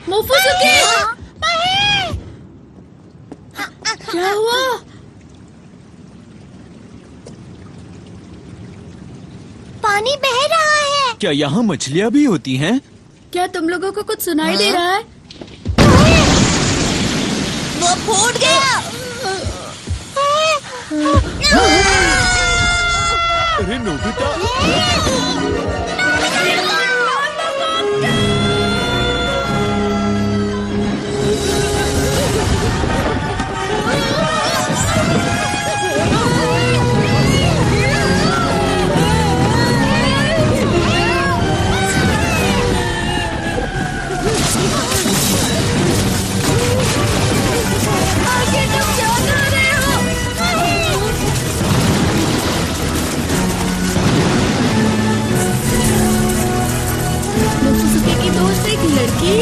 मोफुसुके! क्या हुआ? पानी बह रहा है। क्या यहाँ मछलियाँ भी होती हैं? क्या तुम लोगों को कुछ सुनाई दे रहा है? वो फूट गया। अरे नोबिता! मोफुसुके की दोस्त एक लड़की।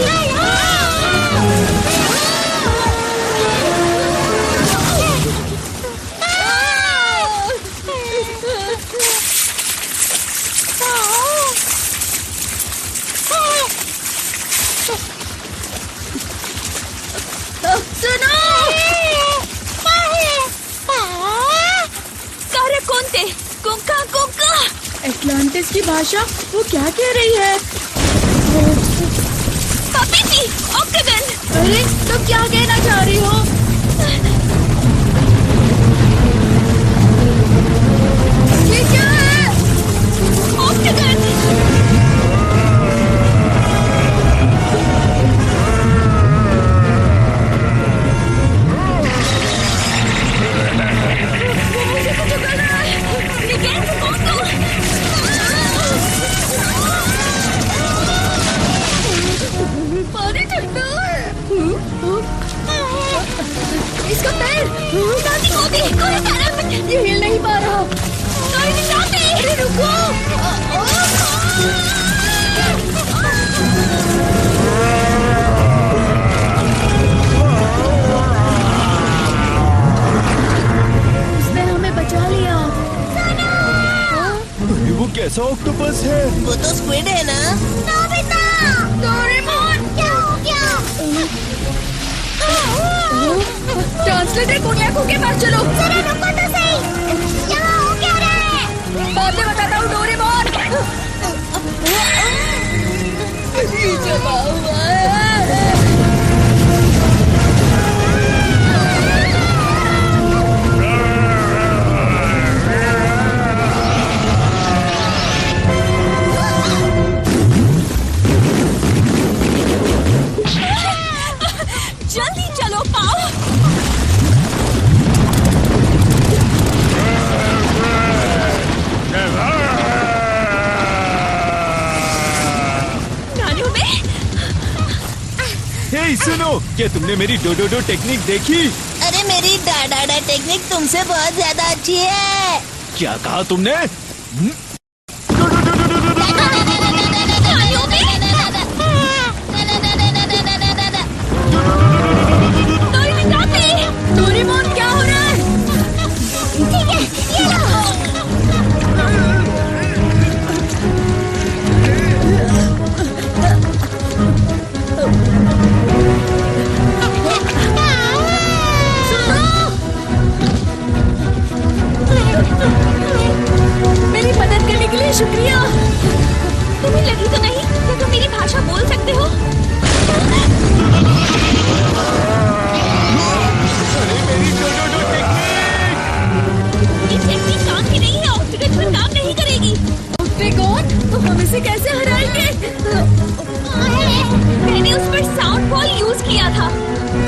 सुनो! कार्य कोंते कुंका कुंका। एटलांटिस की भाषा वो क्या कह रही है? पापीती ऑक्टागन। अरे तुम क्या कहना चाह रही हो? ये क्या है? ऑक्टागन। मुझे कुछ उगल रहा है। निगेन कोंतो। पानी ठंडा है। इसका पैर दादी मोदी कोई कारण ये हिल नहीं पा रहा। कोई दादी। अरे रुको! उसने हमें बचा लिया। अरे वो कैसा ऑक्टोपस है? वो तो स्क्विड है ना? नोबिता! डोरेमोन! क्या हो गया? ट्रांसलेटर कोन्याकू के पास चलो। जरा रुको तो सही। यहाँ हो क्या रहा है? बाद में बताता हूँ डोरेमोन। ये जमा हुआ है। जल्दी चलो पाओ। नानू में हे सुनो, क्या तुमने मेरी डोडोडो टेक्निक देखी? अरे मेरी डाडा टेक्निक तुमसे बहुत ज्यादा अच्छी है। क्या कहा तुमने? डोरेमोन क्या हो रहा है? ठीक है, ये लो। मेरी मदद करने के लिए शुक्रिया। तुम्हें लगी तो नहीं कि तुम मेरी भाषा बोल सकते हो? ये टेक्निक काम की नहीं है। ऑक्सीजन पर काम नहीं करेगी। ऑक्टेगॉन? तो हम इसे कैसे हराएंगे? मैंने उस पर साउंड बॉल यूज किया था।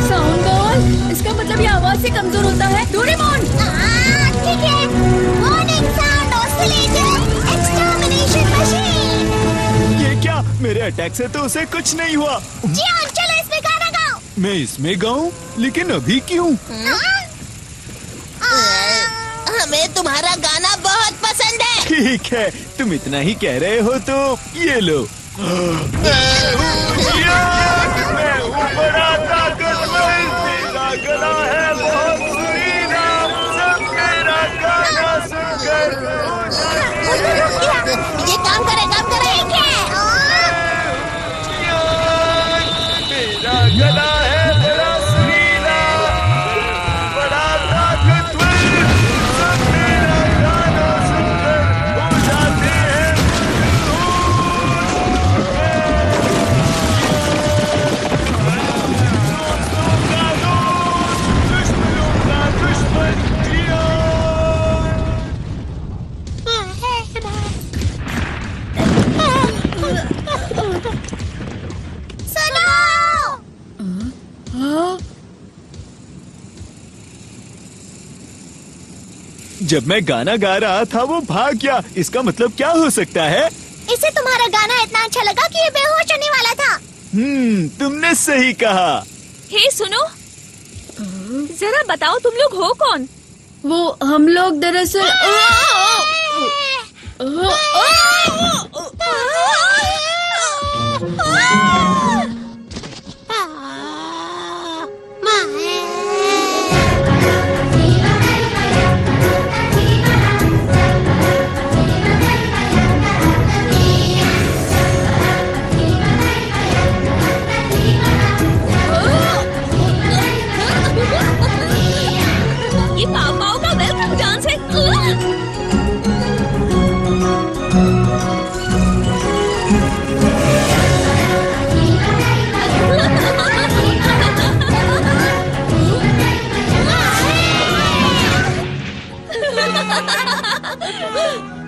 Sound ball? इसका मतलब ये आवाज से कमजोर होता है। डोरेमोन! ठीक है। Warning sound oscillator extermination machine. ये क्या? मेरे अटैक से तो उसे कुछ नहीं हुआ। जियान, चलो इसमें गाना गाओ। मैं इसमें गाऊं? लेकिन अभी क्यों? हमें तुम्हारा गाना बहुत पसंद है। ठीक है, तुम इतना ही कह रहे हो तो ये लो। मैं हूँ बड़ा ताकतवर, मेरा गला है बहुत सुरीला, सब मेरा गाना सुनकर ये काम करे मेरा गला है बड़ा सुरीला, बड़ा ताकतवर, सब मेरा गाना सुनकर हो जाते हैं दुश्मनों का दुश्मन जियान। जब मैं गाना गा रहा था वो भाग गया, इसका मतलब क्या हो सकता है? इसे तुम्हारा गाना इतना अच्छा लगा कि ये बेहोश होने वाला था। तुमने सही कहा। हे सुनो, जरा बताओ तुम लोग हो कौन? वो हम लोग दरअसल ये पाव पाव का वेलकम डांस है।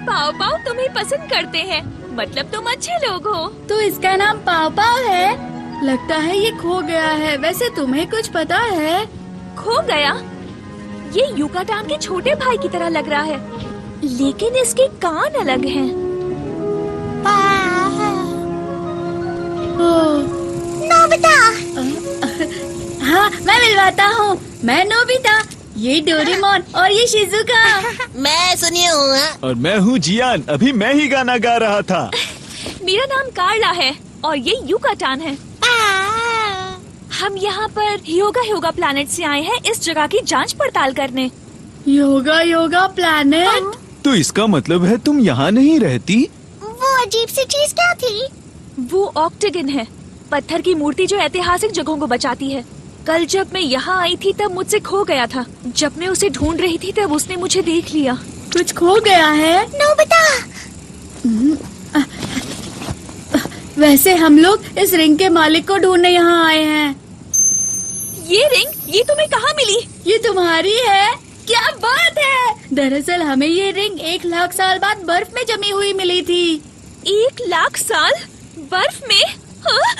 पाव पाव तुम्हें पसंद करते हैं, मतलब तुम अच्छे लोग हो। तो इसका नाम पापा है। लगता है ये खो गया है। वैसे तुम्हें कुछ पता है? खो गया? ये युकाटान के छोटे भाई की तरह लग रहा है, लेकिन इसके कान अलग हैं। नोबिता। हाँ, मैं मिलवाता हूँ। मैं नोबिता, ये डोरेमोन और ये शिजुका। मैं सुनिए हूँ। और मैं हूँ जियान, अभी मैं ही गाना गा रहा था। मेरा नाम कार्ला है और ये युकाटान है। हम यहाँ पर योगा प्लैनेट से आए हैं इस जगह की जांच पड़ताल करने। योगा प्लैनेट? तो इसका मतलब है तुम यहाँ नहीं रहती? वो अजीब सी चीज क्या थी? वो ऑक्टेगन है, पत्थर की मूर्ति जो ऐतिहासिक जगहों को बचाती है। कल जब मैं यहाँ आई थी तब मुझसे खो गया था। जब मैं उसे ढूंढ रही थी तब उसने मुझे देख लिया। कुछ खो गया है? नोबिता। वैसे हम लोग इस रिंग के मालिक को ढूंढने यहाँ आए हैं। ये रिंग, ये तुम्हें कहाँ मिली? ये तुम्हारी है? क्या बात है! दरअसल हमें ये रिंग 1 लाख साल बाद बर्फ में जमी हुई मिली थी। 1 लाख साल बर्फ में? हाँ?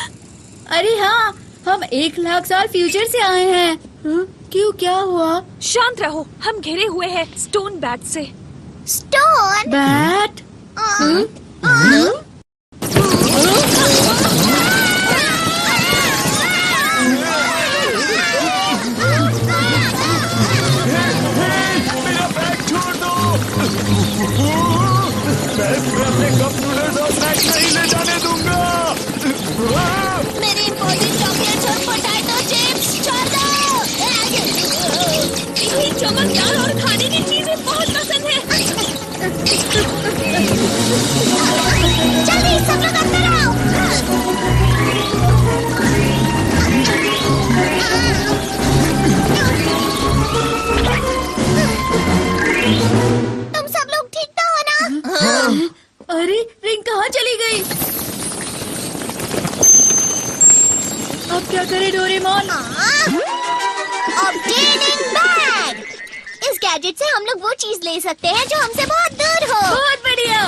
अरे हाँ, हम 1 लाख साल फ्यूचर से आए हैं। क्यों, क्या हुआ? शांत रहो, हम घिरे हुए हैं स्टोन बैट से। Stone bat? मेरा बैग छोड़ दो। मैं अपने कप नूडल्स और स्नैक्स नहीं ले जाने दूंगा। मेरे इम्पोर्टेंट चॉकलेट्स और पोटैटो चिप्स छोड़ दो। इन्हें चमकदार और खाने की चीजें बहुत पसंद है। जल्दी सब लोग अंदर आओ। तुम सब लोग ठीक तो हो ना? अरे रिंग कहाँ चली गई? अब क्या करे डोरेमोन? Updating bag. इस गैजेट से हम लोग वो चीज ले सकते हैं जो हमसे बहुत दूर हो। बहुत बढ़िया।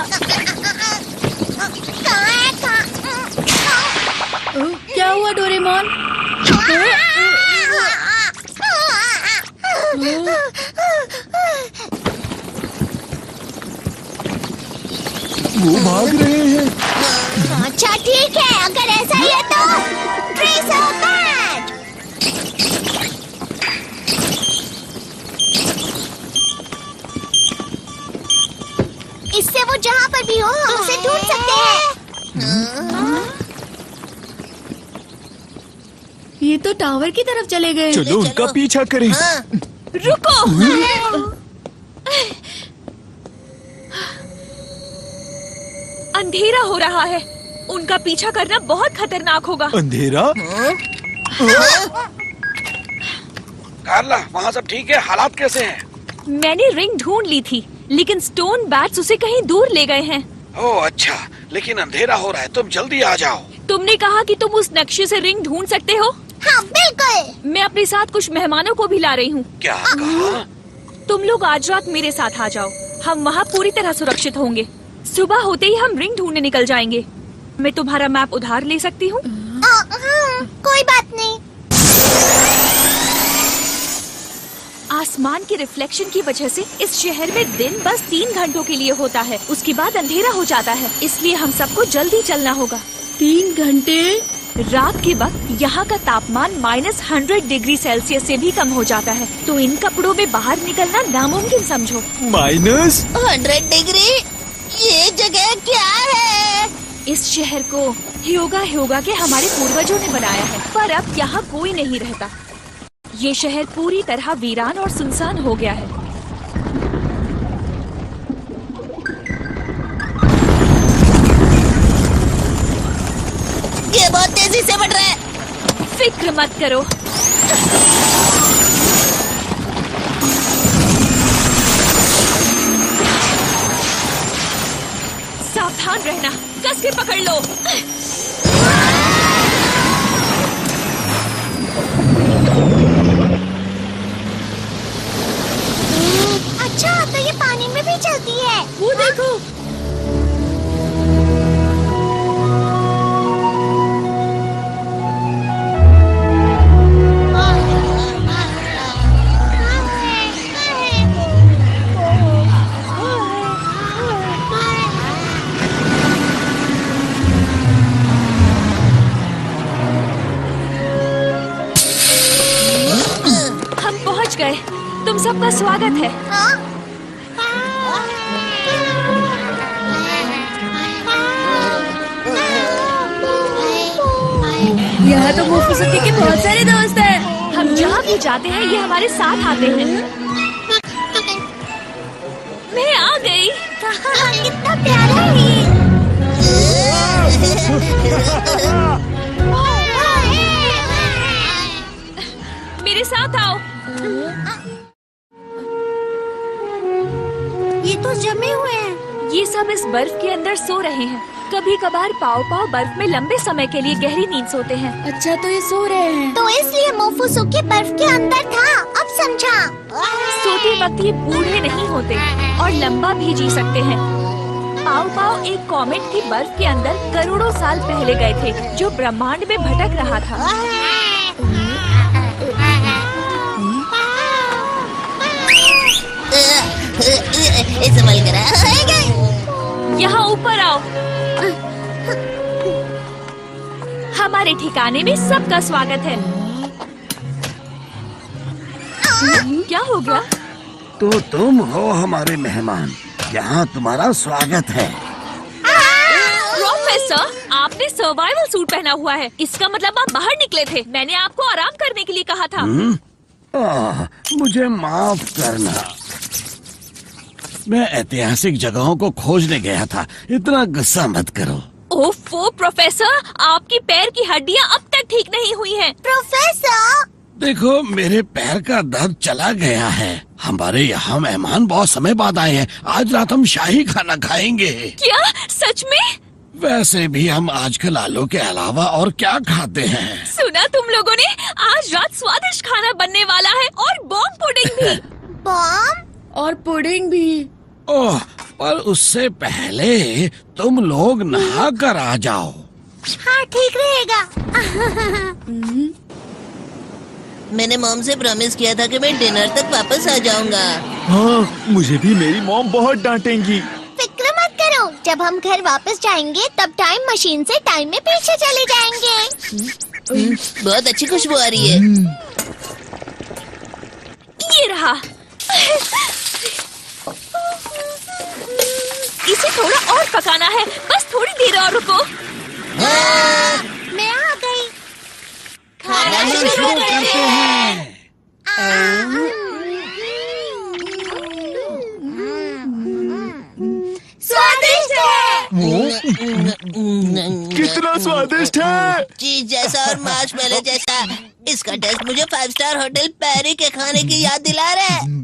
कहाँ है? क्या हुआ डोरेमोन? वो भाग रहे हैं। अच्छा ठीक है, अगर ऐसा ही है तो ट्रेसर बैट। इससे वो जहाँ पर भी हो हम उसे ढूंढ सकते हैं। ये तो टावर की तरफ चले गए। चलो उनका पीछा करें। रुको। अंधेरा हो रहा है, उनका पीछा करना बहुत खतरनाक होगा। अंधेरा? कार्ला, वहाँ सब ठीक है? हालात कैसे हैं? मैंने रिंग ढूंढ ली थी, लेकिन स्टोन बैट्स उसे कहीं दूर ले गए हैं। ओह अच्छा, लेकिन अंधेरा हो रहा है, तुम जल्दी आ जाओ। तुमने कहा कि तुम उस नक्शे से रिंग ढूंढ सकते हो। हाँ बिल्कुल। मैं अपने साथ कुछ मेहमानों को भी ला रही हूँ। क्या कहा? तुम लोग आज रात मेरे साथ आ जाओ, हम वहाँ पूरी तरह सुरक्षित होंगे। सुबह होते ही हम रिंग ढूंढने निकल जाएंगे। मैं तुम्हारा मैप उधार ले सकती हूँ? कोई बात नहीं। आसमान के रिफ्लेक्शन की वजह से इस शहर में दिन बस 3 घंटों के लिए होता है, उसके बाद अंधेरा हो जाता है, इसलिए हम सबको जल्दी चलना होगा। 3 घंटे? रात के वक्त यहाँ का तापमान -100 डिग्री सेल्सियस से भी कम हो जाता है, तो इन कपड़ों में बाहर निकलना नामुमकिन समझो। -100 डिग्री? ये जगह क्या है? इस शहर को ह्योगा के हमारे पूर्वजों ने बनाया है, पर अब यहाँ कोई नहीं रहता। ये शहर पूरी तरह वीरान और सुनसान हो गया है। ये बहुत तेजी से बढ़ रहा है। फिक्र मत करो। सावधान रहना, कस के पकड़ लो। अच्छा, तो ये पानी में भी चलती है। वो देखो। हम पहुंच गए। तुम सबका स्वागत है। यहाँ तो मोफुसुकी के बहुत सारे दोस्त हैं। हम जहाँ भी जाते हैं ये हमारे साथ आते हैं। मैं आ गई। कितना प्यारा है ये। मेरे साथ आओ। ये तो जमे हुए हैं। ये सब इस बर्फ के अंदर सो रहे हैं। कभी कभार पाव बर्फ में लंबे समय के लिए गहरी नींद सोते हैं। अच्छा, तो ये सो रहे हैं। तो इसलिए मोफुसुकी बर्फ के अंदर था। अब समझा। सोते वक्त ये बूढ़े नहीं होते और लंबा भी जी सकते हैं। पाव एक कॉमेट की बर्फ के अंदर करोड़ों साल पहले गए थे, जो ब्रह्मांड में भटक रहा था। संभल कर यहाँ ऊपर आओ। हमारे ठिकाने में सबका स्वागत है। क्या हो गया? तो तुम हो हमारे मेहमान, यहाँ तुम्हारा स्वागत है। प्रोफेसर, आपने सर्वाइवल सूट पहना हुआ है, इसका मतलब आप बाहर निकले थे। मैंने आपको आराम करने के लिए कहा था। मुझे माफ करना, मैं ऐतिहासिक जगहों को खोजने गया था। इतना गुस्सा मत करो। ओफो प्रोफेसर, आपकी पैर की हड्डियाँ अब तक ठीक नहीं हुई हैं। प्रोफेसर, देखो मेरे पैर का दर्द चला गया है। हमारे यहाँ मेहमान बहुत समय बाद आए हैं। आज रात हम शाही खाना खाएंगे। क्या सच में? वैसे भी हम आजकल आलू के अलावा और क्या खाते हैं? सुना तुम लोगों ने? आज रात स्वादिष्ट खाना बनने वाला है और बॉम्ब पुडिंग भी। बॉम्ब और पुडिंग भी। ओह, पर उससे पहले तुम लोग नहा कर आ जाओ। हाँ ठीक रहेगा। मैंने मॉम से प्रॉमिस किया था कि मैं डिनर तक वापस आ जाऊंगा। हाँ, मुझे भी मेरी मॉम बहुत डांटेंगी। फिक्र मत करो, जब हम घर वापस जाएंगे तब टाइम मशीन से टाइम में पीछे चले जाएंगे। बहुत अच्छी खुशबू आ रही है। ये रहा। पकाना है, बस थोड़ी देर और रुको। मैं आ गई। खाना शुरू करते हैं। स्वादिष्ट है। कितना स्वादिष्ट है। चीज जैसा और मार्शमेलो जैसा। इसका टेस्ट मुझे 5 स्टार होटल पैरी के खाने की याद दिला रहा है।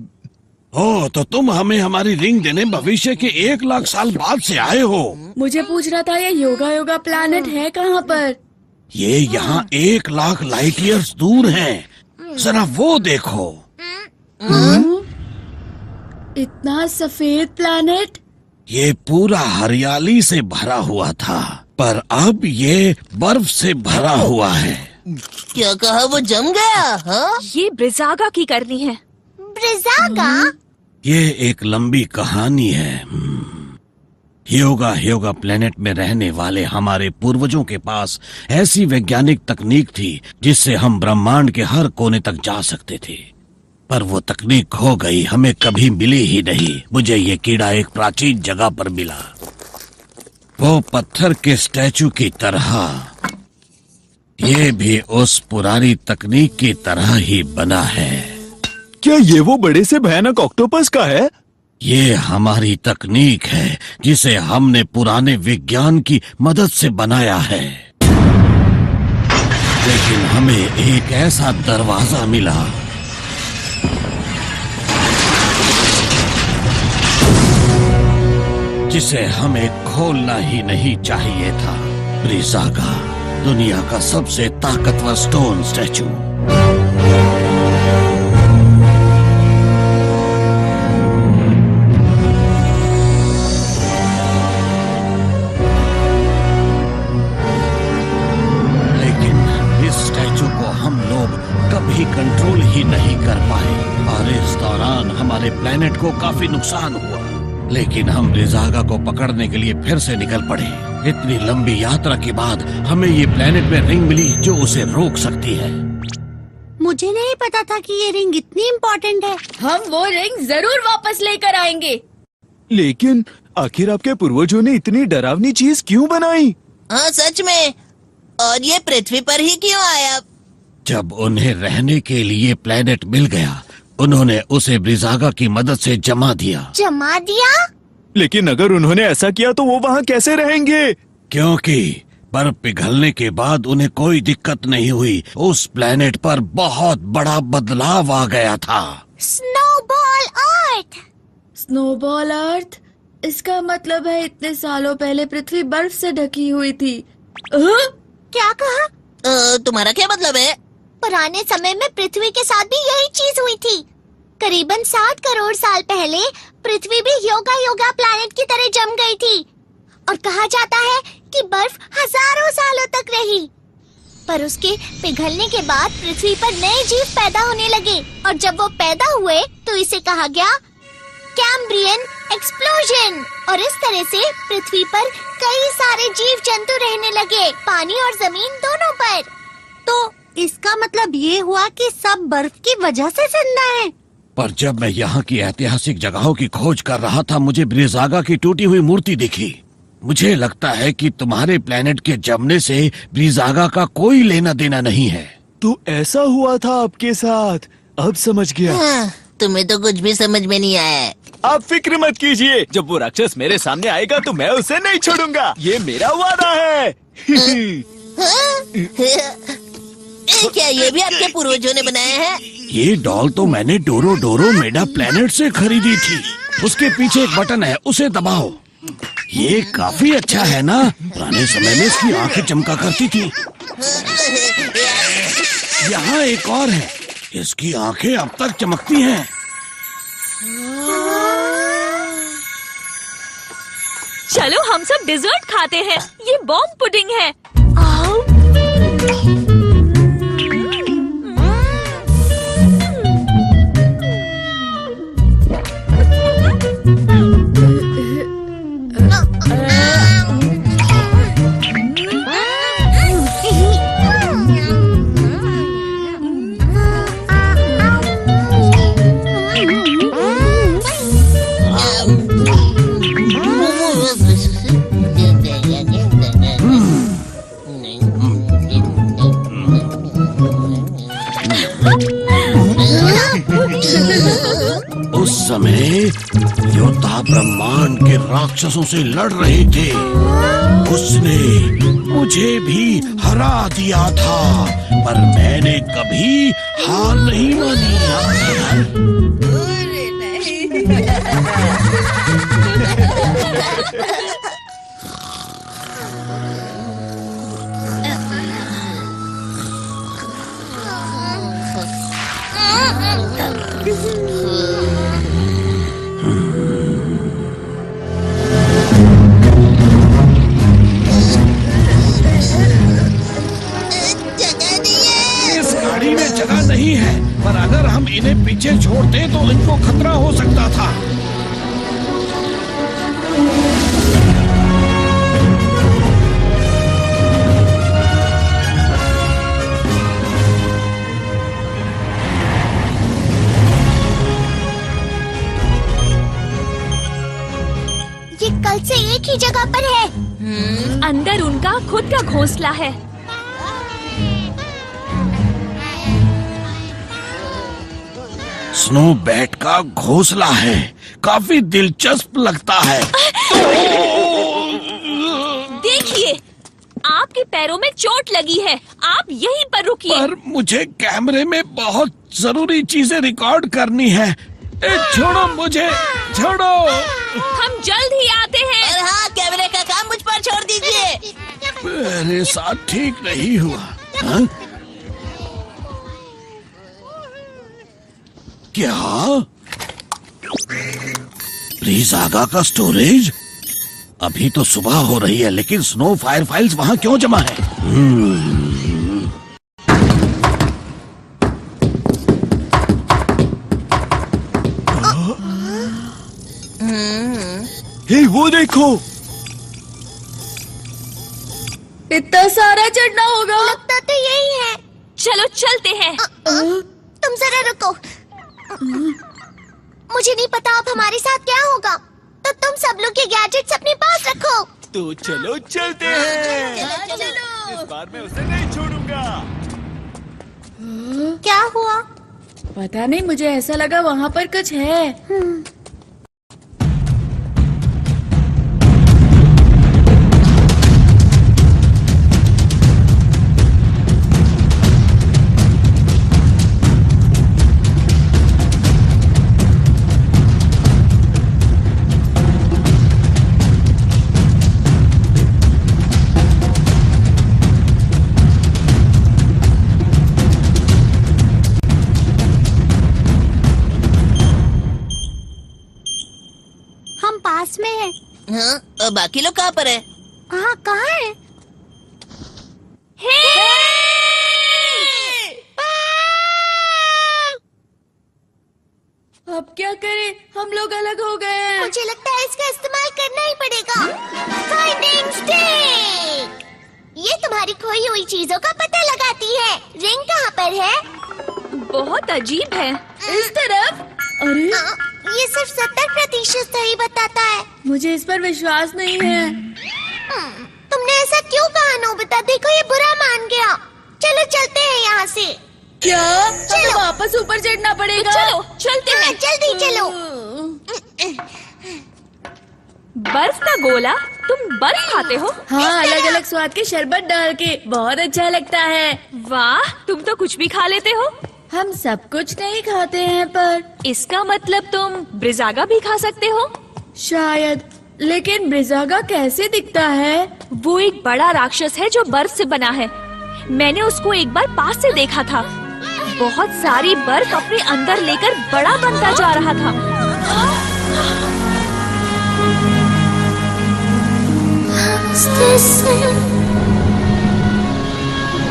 ओ, तो तुम हमें हमारी रिंग देने भविष्य के 1 लाख साल बाद से आए हो। मुझे पूछ रहा था ये योगा योगा प्लैनेट है कहाँ पर? ये यहाँ 1 लाख लाइट ईयर्स दूर है। जरा वो देखो। इतना सफेद प्लैनेट? ये पूरा हरियाली से भरा हुआ था, पर अब ये बर्फ से भरा हुआ है। क्या कहा, वो जम गया? हाँ? ये ब्रिजागा की करनी है। ब्रिजागा? ये एक लंबी कहानी है। ह्योगा प्लेनेट में रहने वाले हमारे पूर्वजों के पास ऐसी वैज्ञानिक तकनीक थी जिससे हम ब्रह्मांड के हर कोने तक जा सकते थे, पर वो तकनीक खो गई, हमें कभी मिली ही नहीं। मुझे ये कीड़ा एक प्राचीन जगह पर मिला, वो पत्थर के स्टैचू की तरह। ये भी उस पुरानी तकनीक की तरह ही बना है। क्या ये वो बड़े से भयानक ऑक्टोपस का है? ये हमारी तकनीक है जिसे हमने पुराने विज्ञान की मदद से बनाया है, लेकिन हमें एक ऐसा दरवाजा मिला जिसे हमें खोलना ही नहीं चाहिए था। ब्रिजागा, दुनिया का सबसे ताकतवर स्टोन स्टैचू। कभी कंट्रोल ही नहीं कर पाए और इस दौरान हमारे प्लेनेट को काफी नुकसान हुआ, लेकिन हम ब्रिजागा को पकड़ने के लिए फिर से निकल पड़े। इतनी लंबी यात्रा के बाद हमें ये प्लेनेट में रिंग मिली जो उसे रोक सकती है। मुझे नहीं पता था कि ये रिंग इतनी इम्पोर्टेंट है। हम वो रिंग जरूर वापस लेकर आएंगे। लेकिन आखिर आपके पूर्वजों ने इतनी डरावनी चीज क्यों बनाई? हाँ सच में, और ये पृथ्वी पर ही क्यों आया? जब उन्हें रहने के लिए प्लेनेट मिल गया, उन्होंने उसे ब्रिजागा की मदद से जमा दिया। जमा दिया? लेकिन अगर उन्होंने ऐसा किया तो वो वहाँ कैसे रहेंगे? क्योंकि बर्फ पिघलने के बाद उन्हें कोई दिक्कत नहीं हुई। उस प्लेनेट पर बहुत बड़ा बदलाव आ गया था। स्नोबॉल अर्थ। स्नोबॉल अर्थ? इसका मतलब है इतने सालों पहले पृथ्वी बर्फ से ढकी हुई थी। क्या कहा? तुम्हारा क्या मतलब है? पुराने समय में पृथ्वी के साथ भी यही चीज हुई थी। करीबन 7 करोड़ साल पहले पृथ्वी भी ह्योगा प्लैनेट की तरह जम गई थी और कहा जाता है कि बर्फ हजारों सालों तक रही, पर उसके पिघलने के बाद पृथ्वी पर नए जीव पैदा होने लगे और जब वो पैदा हुए तो इसे कहा गया कैम्ब्रियन एक्सप्लोजन। और इस तरह से पृथ्वी पर कई सारे जीव जंतु रहने लगे, पानी और जमीन दोनों पर। तो इसका मतलब ये हुआ कि सब बर्फ की वजह से जिंदा है। पर जब मैं यहाँ की ऐतिहासिक जगहों की खोज कर रहा था, मुझे ब्रिजागा की टूटी हुई मूर्ति दिखी। मुझे लगता है कि तुम्हारे प्लेनेट के जमने से ब्रिजागा का कोई लेना देना नहीं है। तो ऐसा हुआ था आपके साथ? अब समझ गया। हाँ, तुम्हें तो कुछ भी समझ में नहीं आया। आप फिक्र मत कीजिए, जब वो राक्षस मेरे सामने आएगा तो मैं उसे नहीं छोड़ूंगा, ये मेरा वादा है। क्या ये भी आपके पूर्वजों ने बनाया है? ये डॉल तो मैंने डोरो मेडा प्लेनेट से खरीदी थी। उसके पीछे एक बटन है, उसे दबाओ। ये काफी अच्छा है ना? पुराने समय में इसकी आंखें चमका करती थी। यहाँ एक और है, इसकी आंखें अब तक चमकती हैं। चलो हम सब डिजर्ट खाते हैं। ये बॉम्ब पुडिंग है। योद्धा ब्रह्मांड के राक्षसों से लड़ रहे थे। उसने मुझे भी हरा दिया था, पर मैंने कभी हार नहीं मानी। इस गाड़ी में जगह नहीं है, पर अगर हम इन्हें पीछे छोड़ते तो इनको खतरा हो सकता था। ये कल से एक ही जगह पर है। अंदर उनका खुद का घोंसला है। स्नो बैट का घोंसला है, काफी दिलचस्प लगता है। देखिए, आपके पैरों में चोट लगी है, आप यहीं पर रुकिए। पर मुझे कैमरे में बहुत जरूरी चीजें रिकॉर्ड करनी है। छोड़ो मुझे, छोड़ो। हम जल्द ही आते हैं। और हाँ, कैमरे का काम मुझ पर छोड़ दीजिए। मेरे साथ ठीक नहीं हुआ। हाँ? क्या ब्रिजागा का स्टोरेज? अभी तो सुबह हो रही है, लेकिन स्नो फायर फाइल्स वहां क्यों जमा है? हे, वो देखो। इतना सारा चढ़ना होगा। लगता तो यही है। चलो चलते हैं। तुम जरा रुको। मुझे नहीं पता अब हमारे साथ क्या होगा, तो तुम सब लोग के गैजेट्स अपने पास रखो। तो चलो चलते हैं। चलो। इस बार मैं उसे नहीं छोड़ूंगा। क्या हुआ? पता नहीं, मुझे ऐसा लगा वहाँ पर कुछ है। हम पास में हैं। हाँ, और बाकी लोग कहाँ पर है? हाँ, कहाँ है? अब क्या करें, हम लोग अलग हो गए हैं। मुझे लगता है इसका इस्तेमाल करना ही पड़ेगा। Finding stick. ये तुम्हारी खोई हुई चीजों का पता लगाती है। रिंग कहाँ पर है? बहुत अजीब है। इस तरफ। अरे, ये सिर्फ 70% सही बताता है। मुझे इस पर विश्वास नहीं है। तुमने ऐसा क्यों कहा नोबिता? देखो, ये बुरा मान गया। चलो चलते हैं यहाँ से। क्या? हमें चलो। वापस ऊपर चढ़ना पड़ेगा। चलो चलते हाँ, हैं। जल्दी चलो। बर्फ का गोला? तुम बर्फ खाते हो? हाँ, अलग अलग स्वाद के शरबत डाल के, बहुत अच्छा लगता है। वाह, तुम तो कुछ भी खा लेते हो। हम सब कुछ नहीं खाते हैं, पर इसका मतलब तुम ब्रिजागा भी खा सकते हो? शायद। लेकिन ब्रिजागा कैसे दिखता है? वो एक बड़ा राक्षस है जो बर्फ से बना है। मैंने उसको एक बार पास से देखा था। बहुत सारी बर्फ अपने अंदर लेकर बड़ा बनता जा रहा था।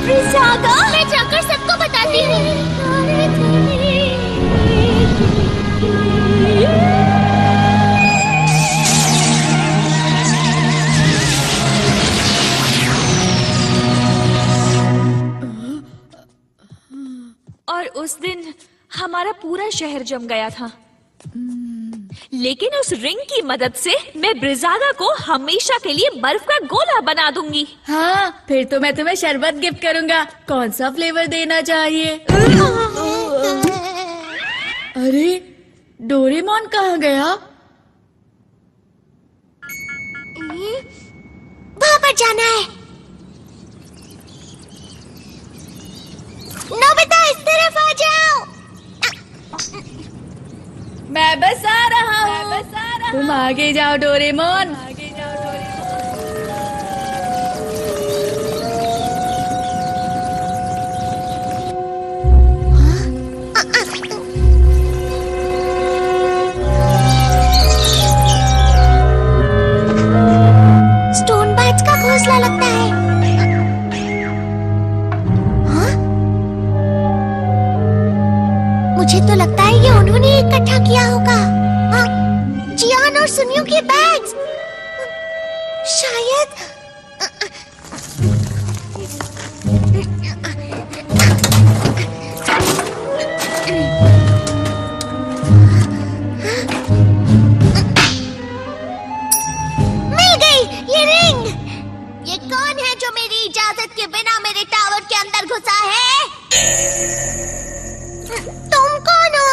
ब्रिजागा, मैं जाकर सबको बताती हूँ। और उस दिन हमारा पूरा शहर जम गया था। लेकिन उस रिंग की मदद से मैं ब्रिजागा को हमेशा के लिए बर्फ का गोला बना दूंगी। हाँ, फिर तो मैं तुम्हें शरबत गिफ्ट करूंगा। कौन सा फ्लेवर देना चाहिए? अरे, डोरेमोन कहाँ गया? वहाँ पर जाना है। नोबिता, इस तरफ आ जाओ। मैं बस आ रहा हूँ। तुम आगे जाओ डोरेमोन। स्टोन बाज का घोंसला लगता है। हाँ? मुझे तो लगता है ये उन्होंने इकट्ठा किया होगा। हाँ? जियान और सुनियो के बैग्स। शायद मिल गई ये रिंग। ये कौन है जो मेरी इजाजत के बिना मेरे टावर के अंदर घुसा है? तुम कौन हो?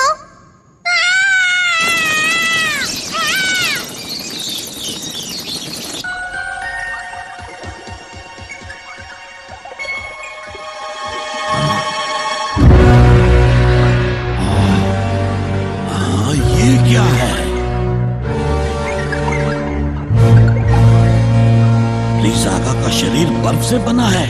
हाँ, ये क्या है? लिसागा का शरीर बर्फ से बना है।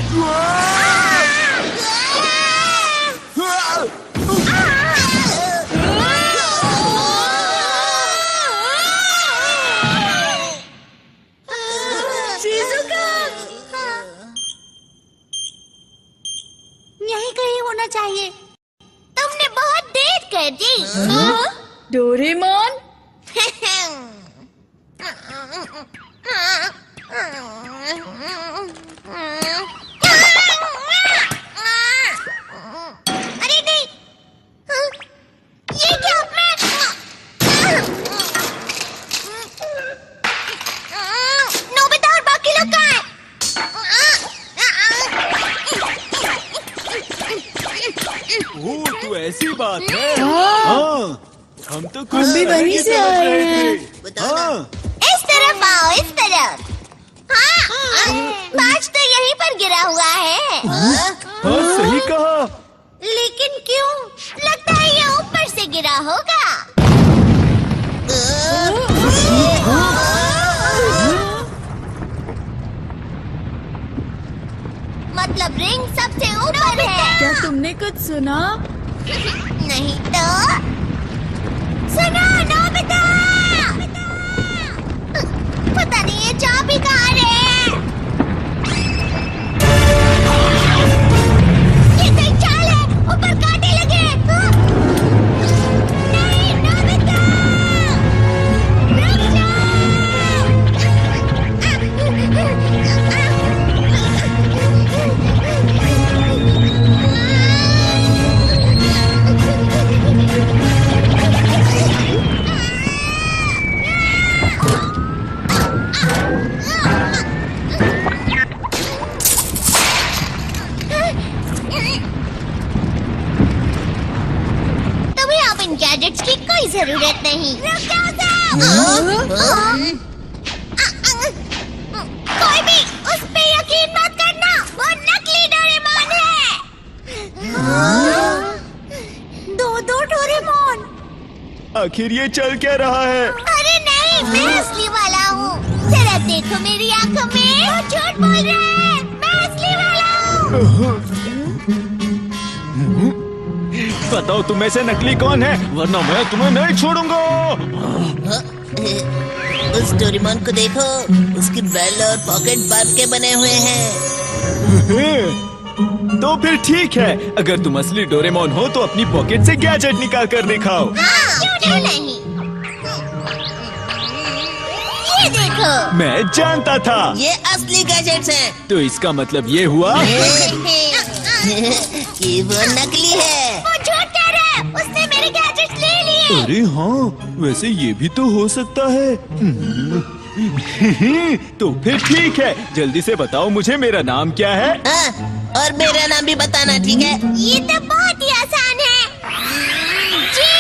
यहीं कहीं होना चाहिए। तुमने बहुत देर कर दी। डोरेमोन, अरे नहीं, ये क्या? नोबिता और बाकी लोग कहाँ हैं? ओह, तो ऐसी बात है। हाँ, हम तो कुछ हम भी वहीं से आए हैं। हाँ, इस तरफ आओ, इस तरफ। हाँ, बाज तो यहीं पर गिरा हुआ है। हाँ, सही कहा। लेकिन क्यों? लगता है ये ऊपर से गिरा होगा। मतलब रिंग सबसे ऊपर है। क्या तुमने कुछ सुना? नहीं तो सुनो नोबिता। पता नहीं ये चाबी कहाँ है। ये कोई चाल है, ऊपर कांटे लगे। नहीं नोबिता, रुक तुम्हें अब इन गैजेट्स की कोई जरूरत नहीं। रुक जाओ कोई भी उस पे यकीन मत करना, वो नकली डोरेमोन है। दो डोरेमोन। आखिर ये चल क्या रहा है? अरे नहीं, मैं असली वाला हूँ। जरा देखो मेरी आंखों में, वो झूठ बोल रहा है। मैं असली वाला हूँ। बताओ तुम में से नकली कौन है, वरना मैं तुम्हें नहीं छोड़ूंगा। उस डोरेमोन को देखो, उसकी बेल और पॉकेट बर्फ के बने हुए हैं। तो फिर ठीक है, अगर तुम असली डोरेमोन हो तो अपनी पॉकेट से गैजेट निकाल कर दिखाओ। हाँ, क्यों नहीं? ये देखो। मैं जानता था। ये असली गैजेट्स हैं। तो इसका मतलब ये हुआ कि वो नकली है। वो झूठ कह रहा है, उसने मेरे गैजेट्स ले लिए। अरे हाँ, वैसे ये भी तो हो सकता है। तो फिर ठीक है, जल्दी से बताओ मुझे मेरा नाम क्या है। हाँ, और मेरा नाम भी बताना, ठीक है? ये तो बहुत ही आसान है। जी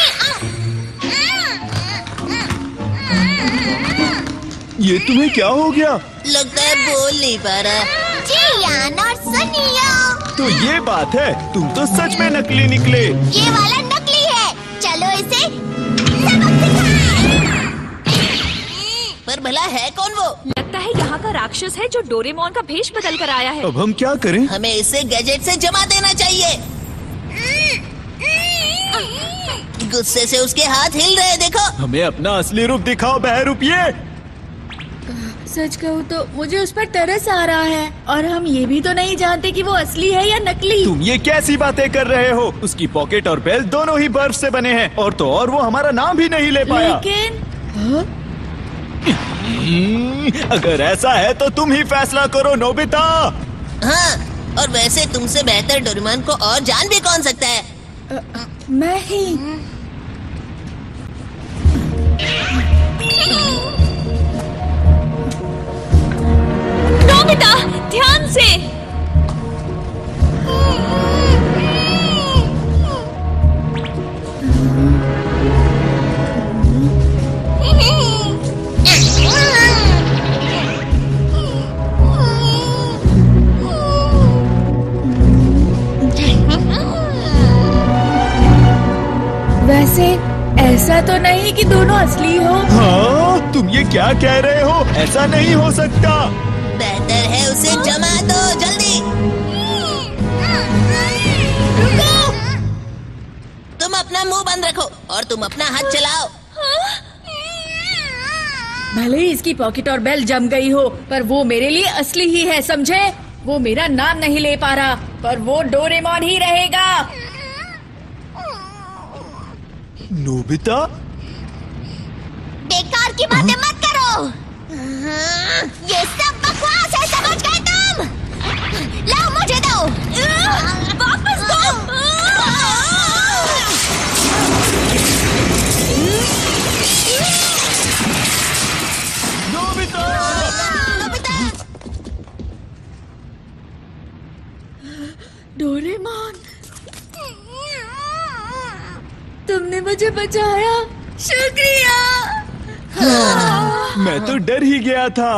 ये तुम्हें क्या हो गया? लगता है बोल नहीं पा रहा। जियान और सुनियो, तो ये बात है, तुम तो सच में नकली निकले। ये वाला नकली है। चलो इसे सबक सिखाएं। पर भला है कौन वो? लगता है यहाँ का राक्षस है जो डोरेमोन का भेष बदल कर आया है। अब हम क्या करें? हमें इसे गैजेट से जमा देना चाहिए। गुस्से से उसके हाथ हिल रहे, देखो। हमें अपना असली रूप दिखाओ बहरूपिये। सच कहूँ तो मुझे उस पर तरस आ रहा है, और हम ये भी तो नहीं जानते कि वो असली है या नकली। तुम ये कैसी बातें कर रहे हो? उसकी पॉकेट और बेल्ट दोनों ही बर्फ से बने हैं, और तो और वो हमारा नाम भी नहीं ले पाया। लेकिन अगर ऐसा है तो तुम ही फैसला करो नोबिता। हाँ, और वैसे तुमसे बेहतर डोरेमोन को और जान भी कौन सकता है? मैं ही। नोबिता, ध्यान से। वैसे ऐसा तो नहीं कि दोनों असली हो। हाँ, तुम ये क्या कह रहे हो? ऐसा नहीं हो सकता। बेहतर है उसे जमा दो, जल्दी। तुम अपना मुंह बंद रखो और तुम अपना हाथ चलाओ। भले ही इसकी पॉकेट और बेल्ट जम गई हो, पर वो मेरे लिए असली ही है, समझे? वो मेरा नाम नहीं ले पा रहा, पर वो डोरेमोन ही रहेगा। नोबिता, बेकार की बातें मत करो। ये सब बकवास है, समझ गए तुम? लाओ मुझे दो। वापस दो। नोबिता! डोरेमोन, तुमने मुझे बचाया, शुक्रिया। मैं तो डर ही गया था।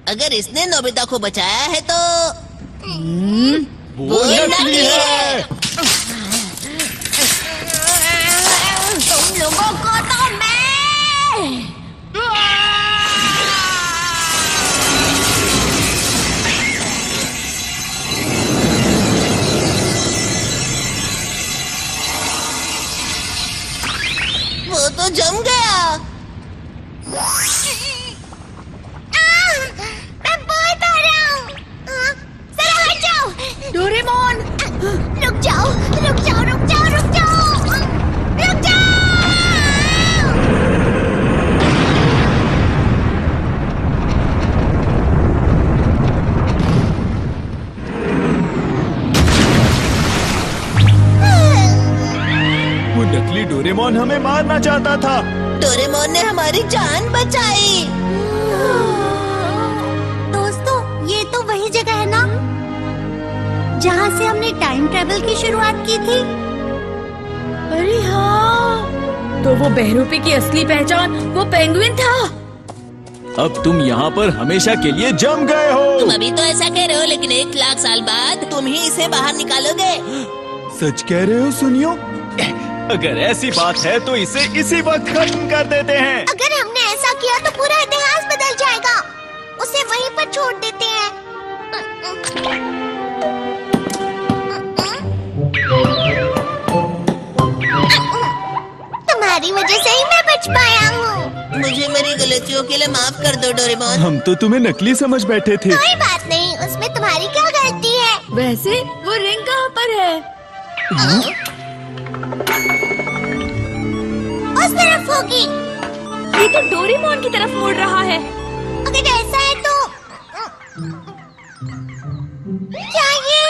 अगर इसने नोबिता को बचाया है तो वो नकली है। तुम लोगों को तो मैं। वो तो जम गया। मैं बोल पा रहा हूँ। जरा हट जाओ। डोरेमोन, रुक जाओ, रुक जाओ, रुक जाओ, रुक जाओ, रुक जाओ। वो नकली डोरेमोन हमें मारना चाहता था। डोरेमोन ने हमारी जान बचाई। दोस्तों, ये तो वही जगह है ना जहाँ से हमने टाइम ट्रेवल की शुरुआत की थी। अरे हाँ, तो वो बहरूपी की असली पहचान वो पेंगुइन था। अब तुम यहाँ पर हमेशा के लिए जम गए हो। तुम अभी तो ऐसा कह रहे हो, लेकिन 1 लाख साल बाद तुम ही इसे बाहर निकालोगे। सच कह रहे हो? सुनियो, अगर ऐसी बात है तो इसे इसी वक्त खत्म कर देते हैं। अगर हमने ऐसा किया तो पूरा इतिहास बदल जाएगा। उसे वहीं पर छोड़ देते हैं। तुम्हारी वजह से ही मैं बच पाया हूँ। मुझे मेरी गलतियों के लिए माफ कर दो डोरेमोन। हम तो तुम्हें नकली समझ बैठे थे। कोई बात नहीं, उसमें तुम्हारी क्या गलती है? वैसे वो रिंग कहाँ पर है? उस तरफ होगी। ये तो डोरेमोन की तरफ मुड़ रहा है। अगर ऐसा है तो क्या ये?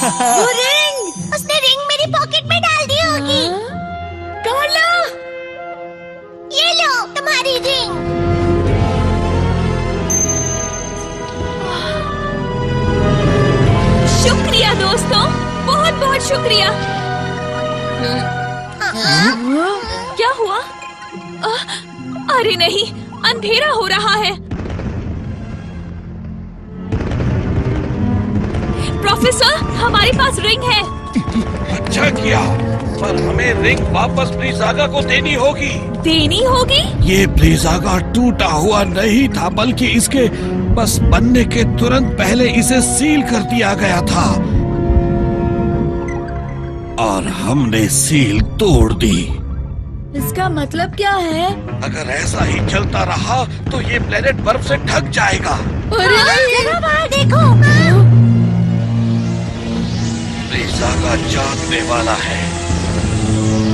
वो रिंग! उसने रिंग मेरी पॉकेट में डाल दी होगी। कार्ला! ये लो तुम्हारी रिंग। शुक्रिया दोस्तों, बहुत बहुत शुक्रिया। क्या हुआ? अरे नहीं, अंधेरा हो रहा है। प्रोफेसर, हमारे पास रिंग है। अच्छा किया, पर हमें रिंग वापस ब्लीज़ागा को देनी होगी। देनी होगी? ये ब्लीज़ागा टूटा हुआ नहीं था, बल्कि इसके बस बनने के तुरंत पहले इसे सील कर दिया गया था और हमने सील तोड़ दी। इसका मतलब क्या है? अगर ऐसा ही चलता रहा तो ये प्लेनेट बर्फ से ढक जाएगा। अरे नहीं, बाहर देखो। ब्लीज़ागा जागने वाला है।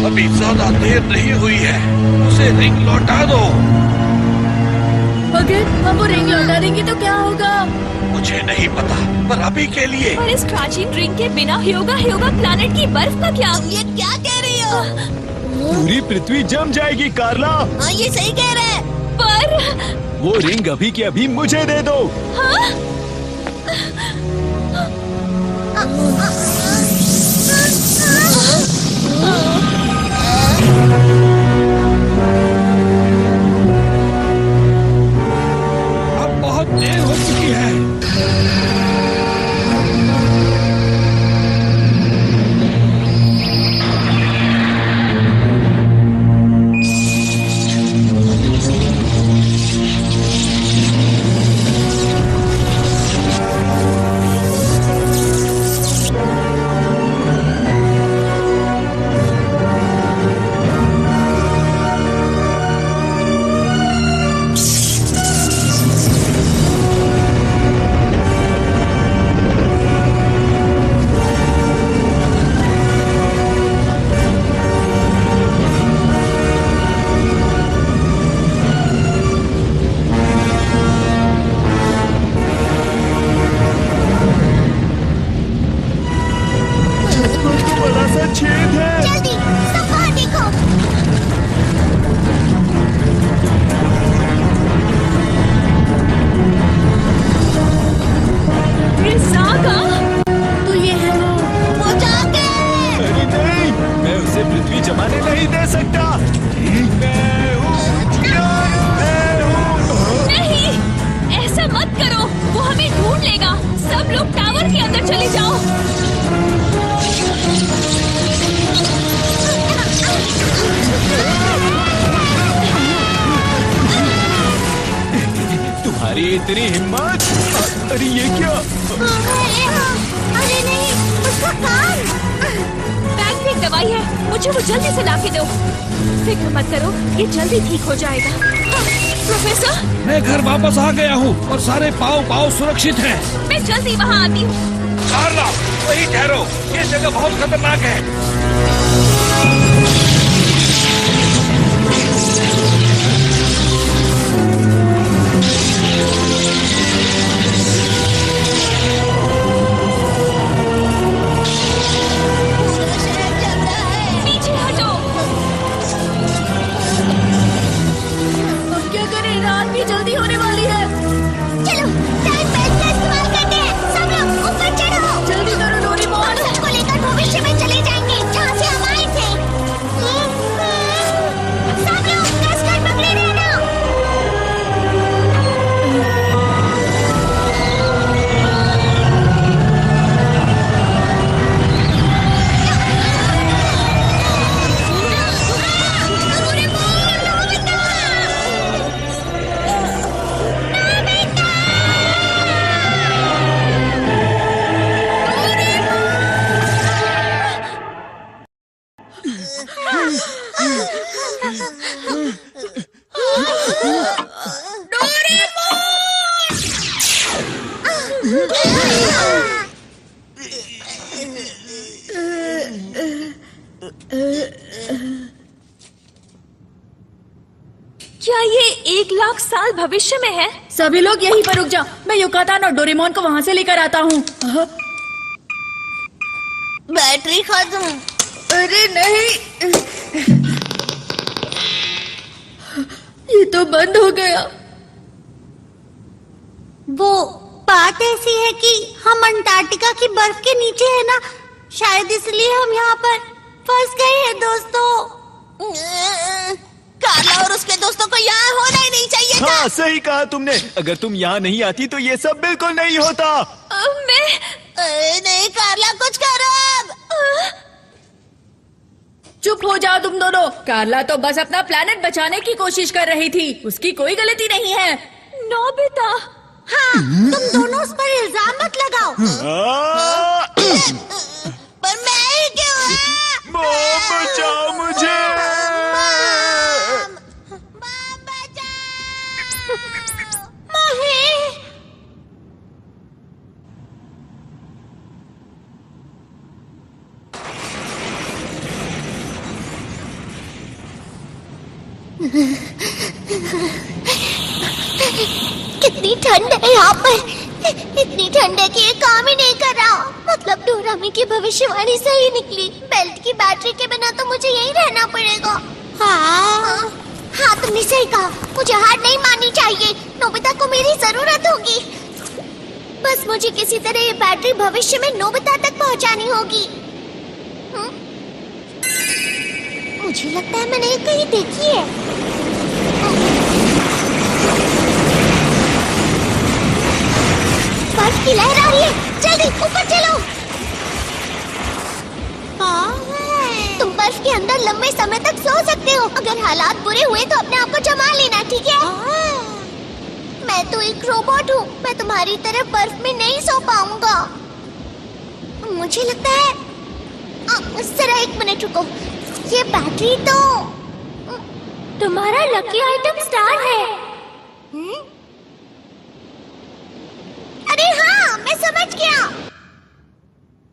अभी ज्यादा देर नहीं हुई है, उसे रिंग लौटा दो। अगर हम वो रिंग लौटा देंगे तो क्या होगा? मुझे नहीं पता, पर अभी के लिए। पर इस प्राचीन रिंग के बिना ह्योगा प्लैनेट की बर्फ का क्या? ये क्या कह रही हो? पूरी पृथ्वी जम जाएगी कार्ला। हाँ, ये सही कह रहा है। पर वो रिंग अभी के अभी मुझे दे दो। हाँ? अब बहुत देर हो चुकी है। बड़ा सा छेद है। जल्दी सब बाहर देखो। ब्लीज़ागा? तो ये है वो जाग गए। अरे नहीं, मैं उसे पृथ्वी जमाने नहीं दे सकता। मैं हूँ। नहीं, ऐसा मत करो, वो हमें ढूंढ लेगा। सब लोग टावर के अंदर चले जाओ। तुम्हारी इतनी हिम्मत? अरे ये क्या? अरे नहीं, उसका कान। बैग में एक दवाई है, मुझे वो जल्दी से लाके दो। फिक्र मत करो, ये जल्दी ठीक हो जाएगा। हाँ, प्रोफेसर, मैं घर वापस आ गया हूँ और सारे पाँव सुरक्षित हैं। मैं जल्दी वहाँ आती हूँ। कार्ला, वहीं ठहरो, ये जगह बहुत खतरनाक है। पीछे हटो। अब क्या करें? रात भी जल्दी होने वाली है। चलो टाइम बेल्ट का इस्तेमाल करते हैं। सब लोग ऊपर चढ़ो। जल्दी करो डोरेमोन। हम सबको लेकर भविष्य में चले जाएंगे, जहाँ से हम आए थे। सब लोग कसकर पकड़े रहना। क्या ये 1,00,000 साल भविष्य में है? सभी लोग यहीं पर रुक जाओ, मैं युकातान और डोरेमोन को वहाँ से लेकर आता हूँ। बैटरी खत्म। अरे नहीं, ये तो बंद हो गया। वो बात ऐसी है कि हम अंटार्कटिका की बर्फ के नीचे है ना, शायद इसलिए हम यहाँ पर फंस गए हैं दोस्तों। कार्ला और उसके दोस्तों को यहाँ होना ही नहीं चाहिए था। हाँ सही कहा तुमने। अगर तुम यहाँ नहीं आती तो ये सब बिल्कुल नहीं होता। मैं नहीं कार्ला, कुछ करो अब। चुप हो जाओ तुम दोनों। कार्ला तो बस अपना प्लेनेट बचाने की कोशिश कर रही थी, उसकी कोई गलती नहीं है। नोबिता, हाँ, तुम दोनों उस पर इल्जाम मत लगाओ। पर मैं ही क्यों? मॉम बचाओ मुझे। कितनी ठंड है यहाँ पर। इतनी ठंड है कि ये काम ही नहीं कर रहा। मतलब डोरामी की भविष्यवाणी सही निकली। बेल्ट की बैटरी के बिना तो मुझे यहीं रहना पड़ेगा। हाँ, तुमने सही कहा। मुझे हार नहीं माननी चाहिए। नोबिता को मेरी जरूरत होगी। बस मुझे किसी तरह ये बैटरी भविष्य में नोबिता तक पहुँचानी होगी। मुझे लगता है मैंने ये कहीं देखी है। बर्फ की लहर आ रही है। जल्दी ऊपर चलो। तुम बर्फ के अंदर लंबे समय तक सो सकते हो। अगर हालात बुरे हुए तो अपने आप को जमा लेना, ठीक है? मैं तो एक रोबोट हूँ। मैं तुम्हारी तरह बर्फ में नहीं सो पाऊंगा। मुझे लगता है जरा एक मिनट रुको। ये बैटरी तो तुम्हारा लकी आइटम स्टार है। अरे हाँ, मैं समझ गया।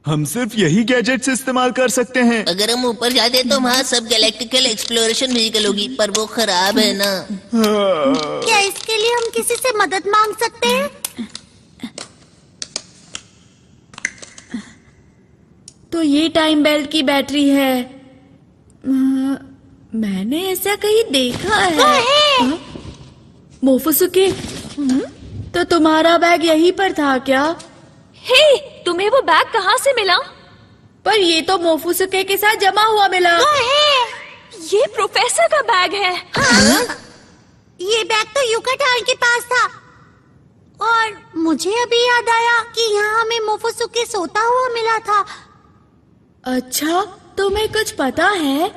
हम सिर्फ यही गैजेट्स इस्तेमाल कर सकते हैं। अगर हम ऊपर जाते तो वहाँ सब गैलेक्टिकल एक्सप्लोरेशन व्हीकल होगी, पर वो खराब है ना। क्या इसके लिए हम किसी से मदद मांग सकते हैं? तो ये टाइम बेल्ट की बैटरी है। मैंने ऐसा कहीं देखा है। मोफुसुके, तो तुम्हारा बैग यहीं पर था क्या? हे, तुम्हें वो बैग कहाँ से मिला? पर ये तो मोफुसुके के साथ जमा हुआ मिला। ये प्रोफेसर का बैग है। ये बैग तो युकाटान के पास था। और मुझे अभी याद आया कि यहाँ हमें मोफुसुके सोता हुआ मिला था। अच्छा, तुम्हें कुछ पता है?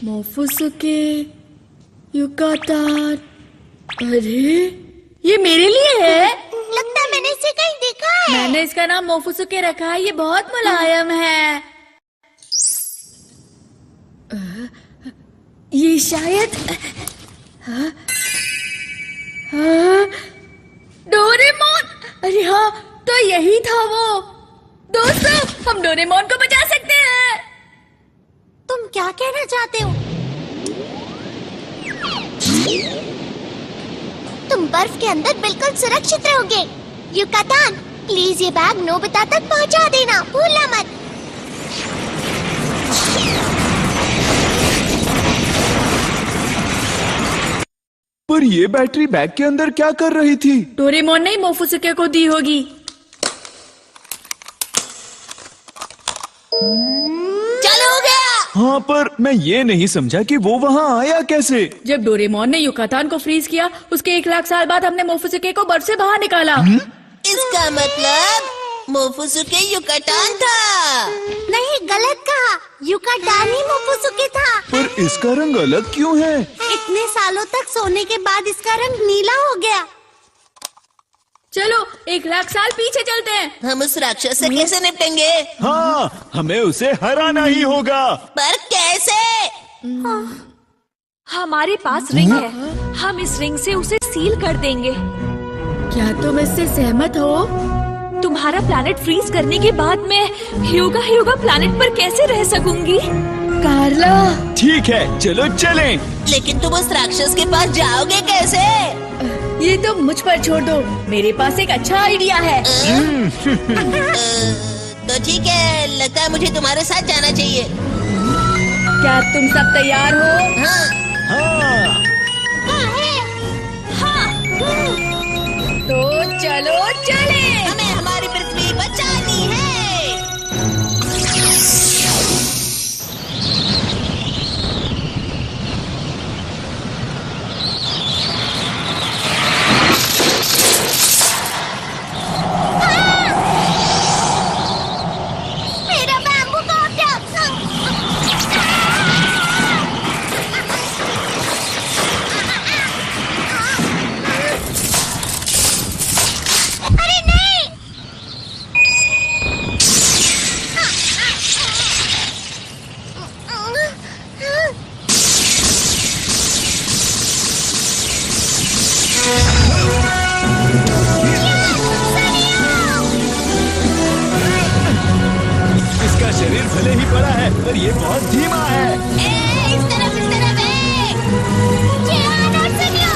मोफुसुके, युकाटान। अरे, ये मेरे लिए है। लगता है मैंने इसे कहीं देखा है। मैंने इसका नाम मोफुसुके रखा है। ये बहुत मुलायम है। ये शायद डोरेमोन। अरे हाँ, तो यही था वो। दोस्तों, हम डोरेमोन को बचा सकते हैं। तुम क्या कहना चाहते हो? तुम बर्फ के अंदर बिल्कुल सुरक्षित रहोगे। युकाटान, प्लीज ये बैग नोबिता तक पहुंचा देना, भूलना मत। पर ये बैटरी बैग के अंदर क्या कर रही थी? डोरेमोन ने मोफुसुके को दी होगी। चलो हो गया। हाँ, पर मैं ये नहीं समझा कि वो वहाँ आया कैसे। जब डोरेमोन ने युकाटान को फ्रीज किया, उसके 1 लाख साल बाद हमने मोफुसुके को बर्फ से बाहर निकाला। इसका मतलब मोफुसुके युकाटान था। नहीं, गलत कहा। युकाटान ही मोफुसुके था। पर इसका रंग अलग क्यों है? इतने सालों तक सोने के बाद इसका रंग नीला हो गया। चलो 1 लाख साल पीछे चलते हैं। हम उस राक्षस से कैसे निपटेंगे? हाँ, हमें उसे हराना ही होगा। पर कैसे? हमारे पास रिंग है। हम इस रिंग से उसे सील कर देंगे। क्या तुम इससे सहमत हो? तुम्हारा प्लैनेट फ्रीज करने के बाद मैं ह्यूगा प्लैनेट पर कैसे रह सकूंगी? कार्ला, ठीक है, चलो चलें। लेकिन तुम उस राक्षस के पास जाओगे कैसे? ये तो मुझ पर छोड़ दो। मेरे पास एक अच्छा आइडिया है। तो ठीक है, लगता है मुझे तुम्हारे साथ जाना चाहिए। क्या तुम सब तैयार हो? हाँ। हाँ, तो चलो चले। हमें हमारी पृथ्वी बचानी है। भले ही बड़ा है पर ये बहुत धीमा है। इस तरफ जियान और सुनियो।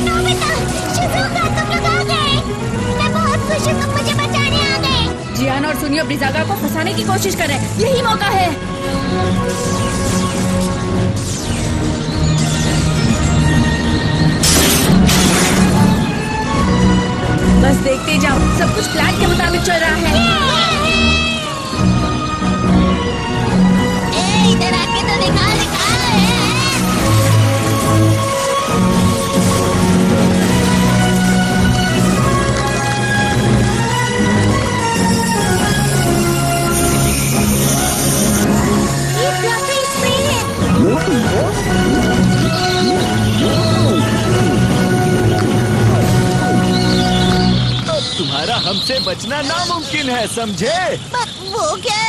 नोबिता, शिज़ुका, तुम लोग आ गए। मैं बहुत खुश हूँ, तुम मुझे बचाने आ गए। जियान और सुनियो ब्रिजागा को फंसाने की कोशिश कर रहे हैं। यही मौका है। बस देखते जाओ, सब कुछ प्लान के मुताबिक चल रहा है। इधर आके तो दिखा है। ये फ्लफी स्प्रे है। तुम्हारा हमसे बचना नामुमकिन है, समझे? वो क्या?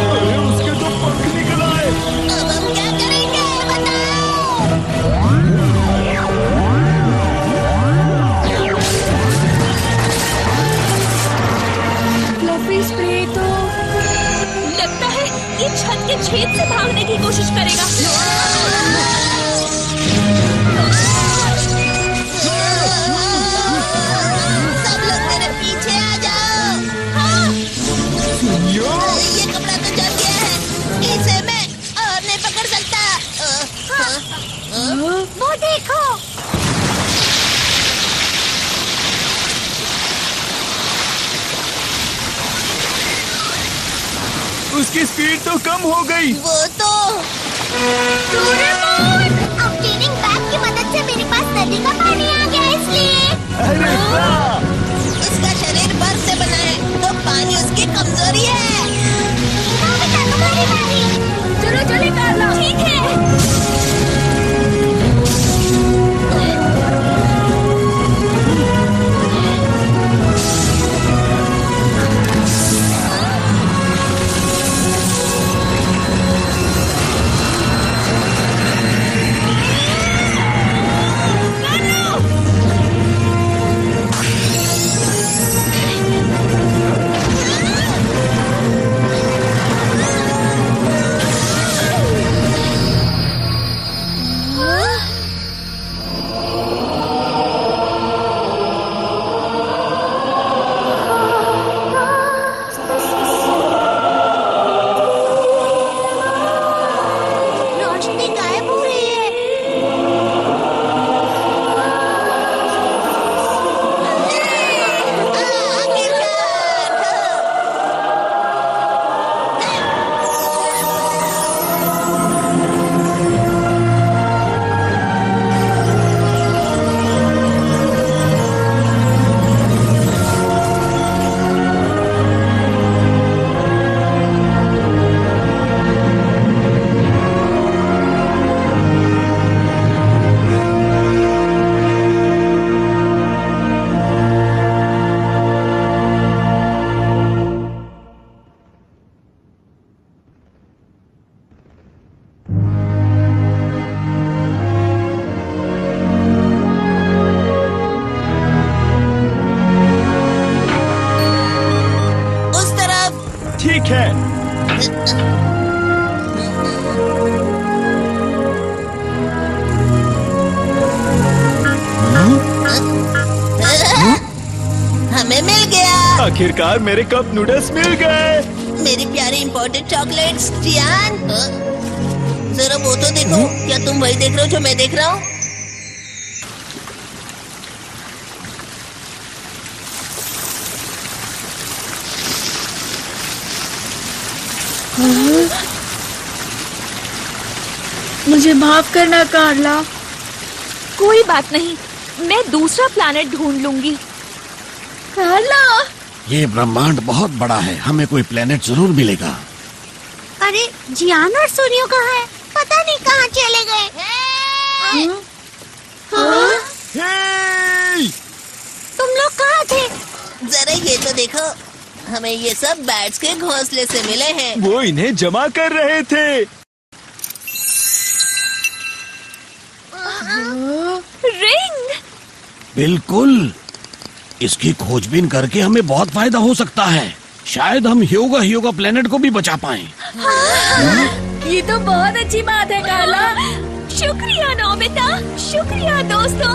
अरे उसके तो पंख निकल आए। अब हम क्या करेंगे, बताओ। फ्लफी स्प्रे तो लगता है ये छत के छेद से भागने की कोशिश करेगा। सब लोग मेरे पीछे आ जाओ। हाँ, सुनियो, ये कपड़ा तो जल गया है, इसे मैं और नहीं पकड़ सकता। वो देखो। उसकी स्पीड तो कम हो गई। वो तो डोरेमोन, अब क्लीनिंग बैग की मदद से मेरे पास नदी का पानी आ गया, इसलिए अरे वाह! उसका शरीर बर्फ से बना है, तो पानी उसकी कमजोरी है। नोबिता, तुम्हारी बारी। चलो चले कार्ला। ठीक है। रोशनी गायब हो रही है। उस तरफ। ठीक है। हमें मिल गया। आखिरकार मेरे कप नूडल्स मिल गए। मेरी प्यारी इम्पोर्टेड चॉकलेट्स। जियान, जरा वो तो देखो। क्या तुम वही देख रहे हो जो मैं देख रहा हूँ? मुझे माफ करना कार्ला। कोई बात नहीं, मैं दूसरा प्लैनेट ढूंढ लूंगी। कार्ला, ये ब्रह्मांड बहुत बड़ा है, हमें कोई प्लेनेट जरूर मिलेगा। अरे जियान और सूर्यो कहाँ है? पता नहीं कहाँ चले गए। हे! तुम लोग कहाँ थे? जरा ये तो देखो, हमें ये सब बैट्स के घोंसले से मिले हैं। वो इन्हें जमा कर रहे थे। रिंग। बिल्कुल, इसकी खोजबीन करके हमें बहुत फायदा हो सकता है। शायद हम ह्योगा प्लेनेट को भी बचा पाएं। ये तो बहुत अच्छी बात है कार्ला। शुक्रिया नोबिता, शुक्रिया दोस्तों।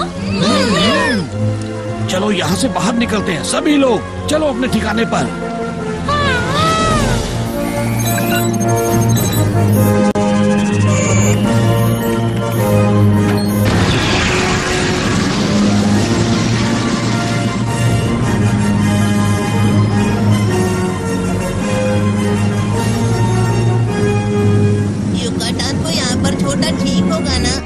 चलो यहाँ से बाहर निकलते हैं सभी लोग। चलो अपने ठिकाने पर। युकाटान को यहाँ पर छोटा ठीक होगा ना?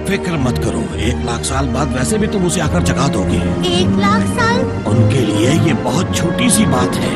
फिक्र मत करो, 1 लाख साल बाद वैसे भी तुम उसे आकर जगा दोगे। 1 लाख साल? उनके लिए ये बहुत छोटी सी बात है।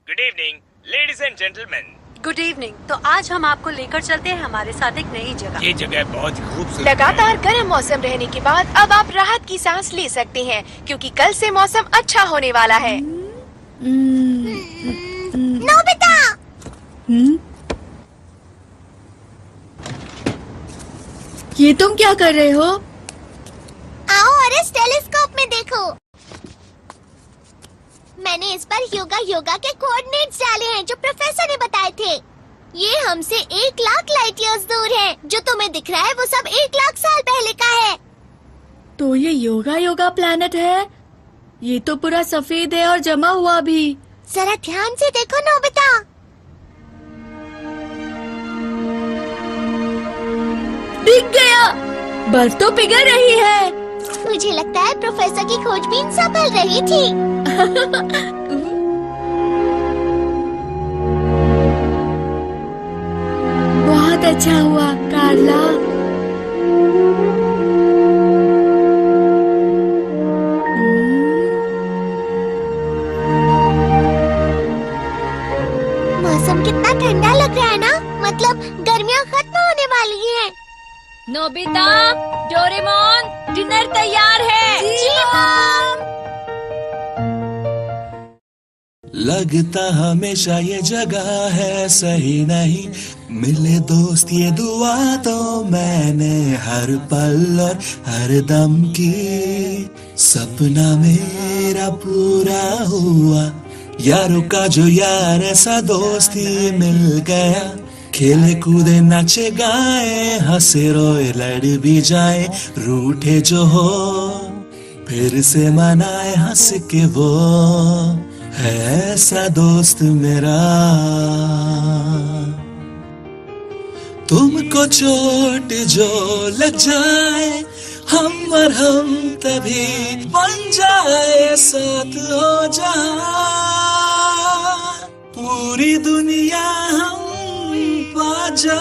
Good evening ladies and gentleman. Good evening. तो आज हम आपको लेकर चलते हैं हमारे साथ एक नई जगह। ये जगह बहुत ही खूबसूरत लगातार गर्म मौसम रहने के बाद अब आप राहत की सांस ले सकते हैं, क्योंकि कल से मौसम अच्छा होने वाला है। नोबिता! ये तुम क्या कर रहे हो? आओ और इस टेलीस्कोप में देखो। मैंने इस पर योगा के कोऑर्डिनेट्स डाले हैं जो प्रोफेसर ने बताए थे। ये हमसे 1 लाख लाइट ईयर्स दूर है। जो तुम्हें दिख रहा है वो सब 1 लाख साल पहले का है। तो ये योगा प्लैनेट है? ये तो पूरा सफेद है और जमा हुआ भी। जरा ध्यान से देखो नोबिता। दिख गया, बर्फ तो पिघल रही है। मुझे लगता है प्रोफेसर की खोजबीन सफल रही थी। बहुत अच्छा हुआ कार्ला। मौसम कितना ठंडा लग रहा है ना, मतलब गर्मियाँ खत्म होने वाली हैं। नोबिता, डोरेमोन, डिनर तैयार है। जी मॉम। लगता हमेशा ये जगह है सही नहीं, मिले दोस्त ये दुआ तो मैंने हर पल और हर दम की। सपना मेरा पूरा हुआ, यारों का जो यार ऐसा दोस्त ही मिल गया। खेले कूदे नाचे गाए, हंसे रोए लड़ भी जाए, रूठे जो हो फिर से मनाए हंस के वो है ऐसा दोस्त मेरा। तुमको चोट जो लग जाए, हम और हम तभी बन जाए, साथ हो जाए पूरी दुनिया हम पा जाए।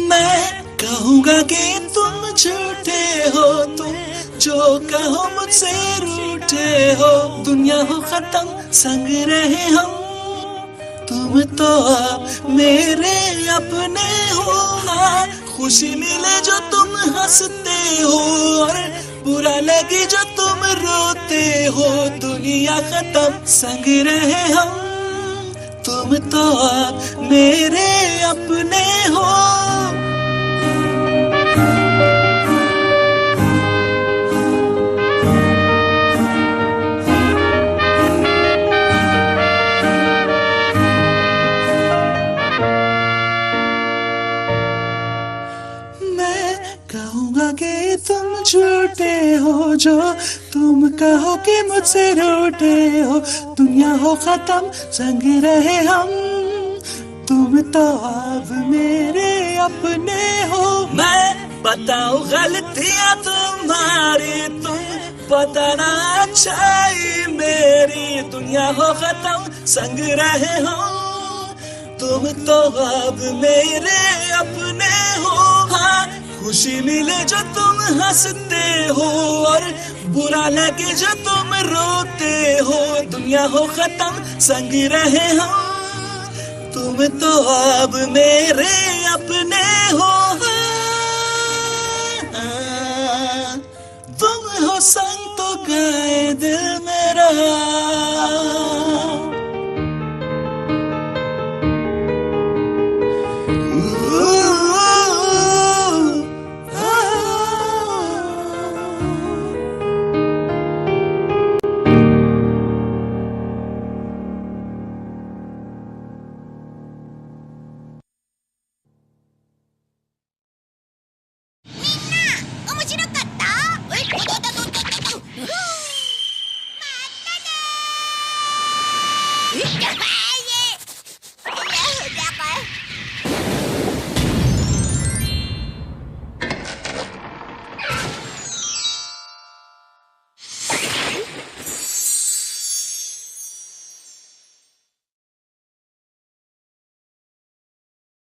मैं कहूँगा कि तुम झूठे हो, तुम जो कहो मुझसे रूठे हो। दुनिया हो खत्म संग रहे हम, तुम तो अब मेरे अपने हो। हाँ, खुशी मिले जो तुम हंसते हो, और बुरा लगे जो तुम रोते हो। दुनिया खत्म संग रहे हम, तुम तो अब मेरे अपने हो। कहूँगा कि तुम झूठे हो, जो तुम कहो कि मुझसे रूठे हो। दुनिया हो खत्म संग रहे हम, तुम तो अब मेरे अपने हो। मैं बताऊं गलतियां तुम्हारी, तुम बताना अच्छाई मेरी। दुनिया हो खत्म संग रहे हो, तुम तो अब मेरे अपने हो। हाँ, खुशी मिले जो तुम हंसते हो, और बुरा लगे जो तुम रोते हो। दुनिया हो खत्म संग रहे हो, तुम तो अब मेरे अपने हो। तुम हो संग तो गाए दिल मेरा।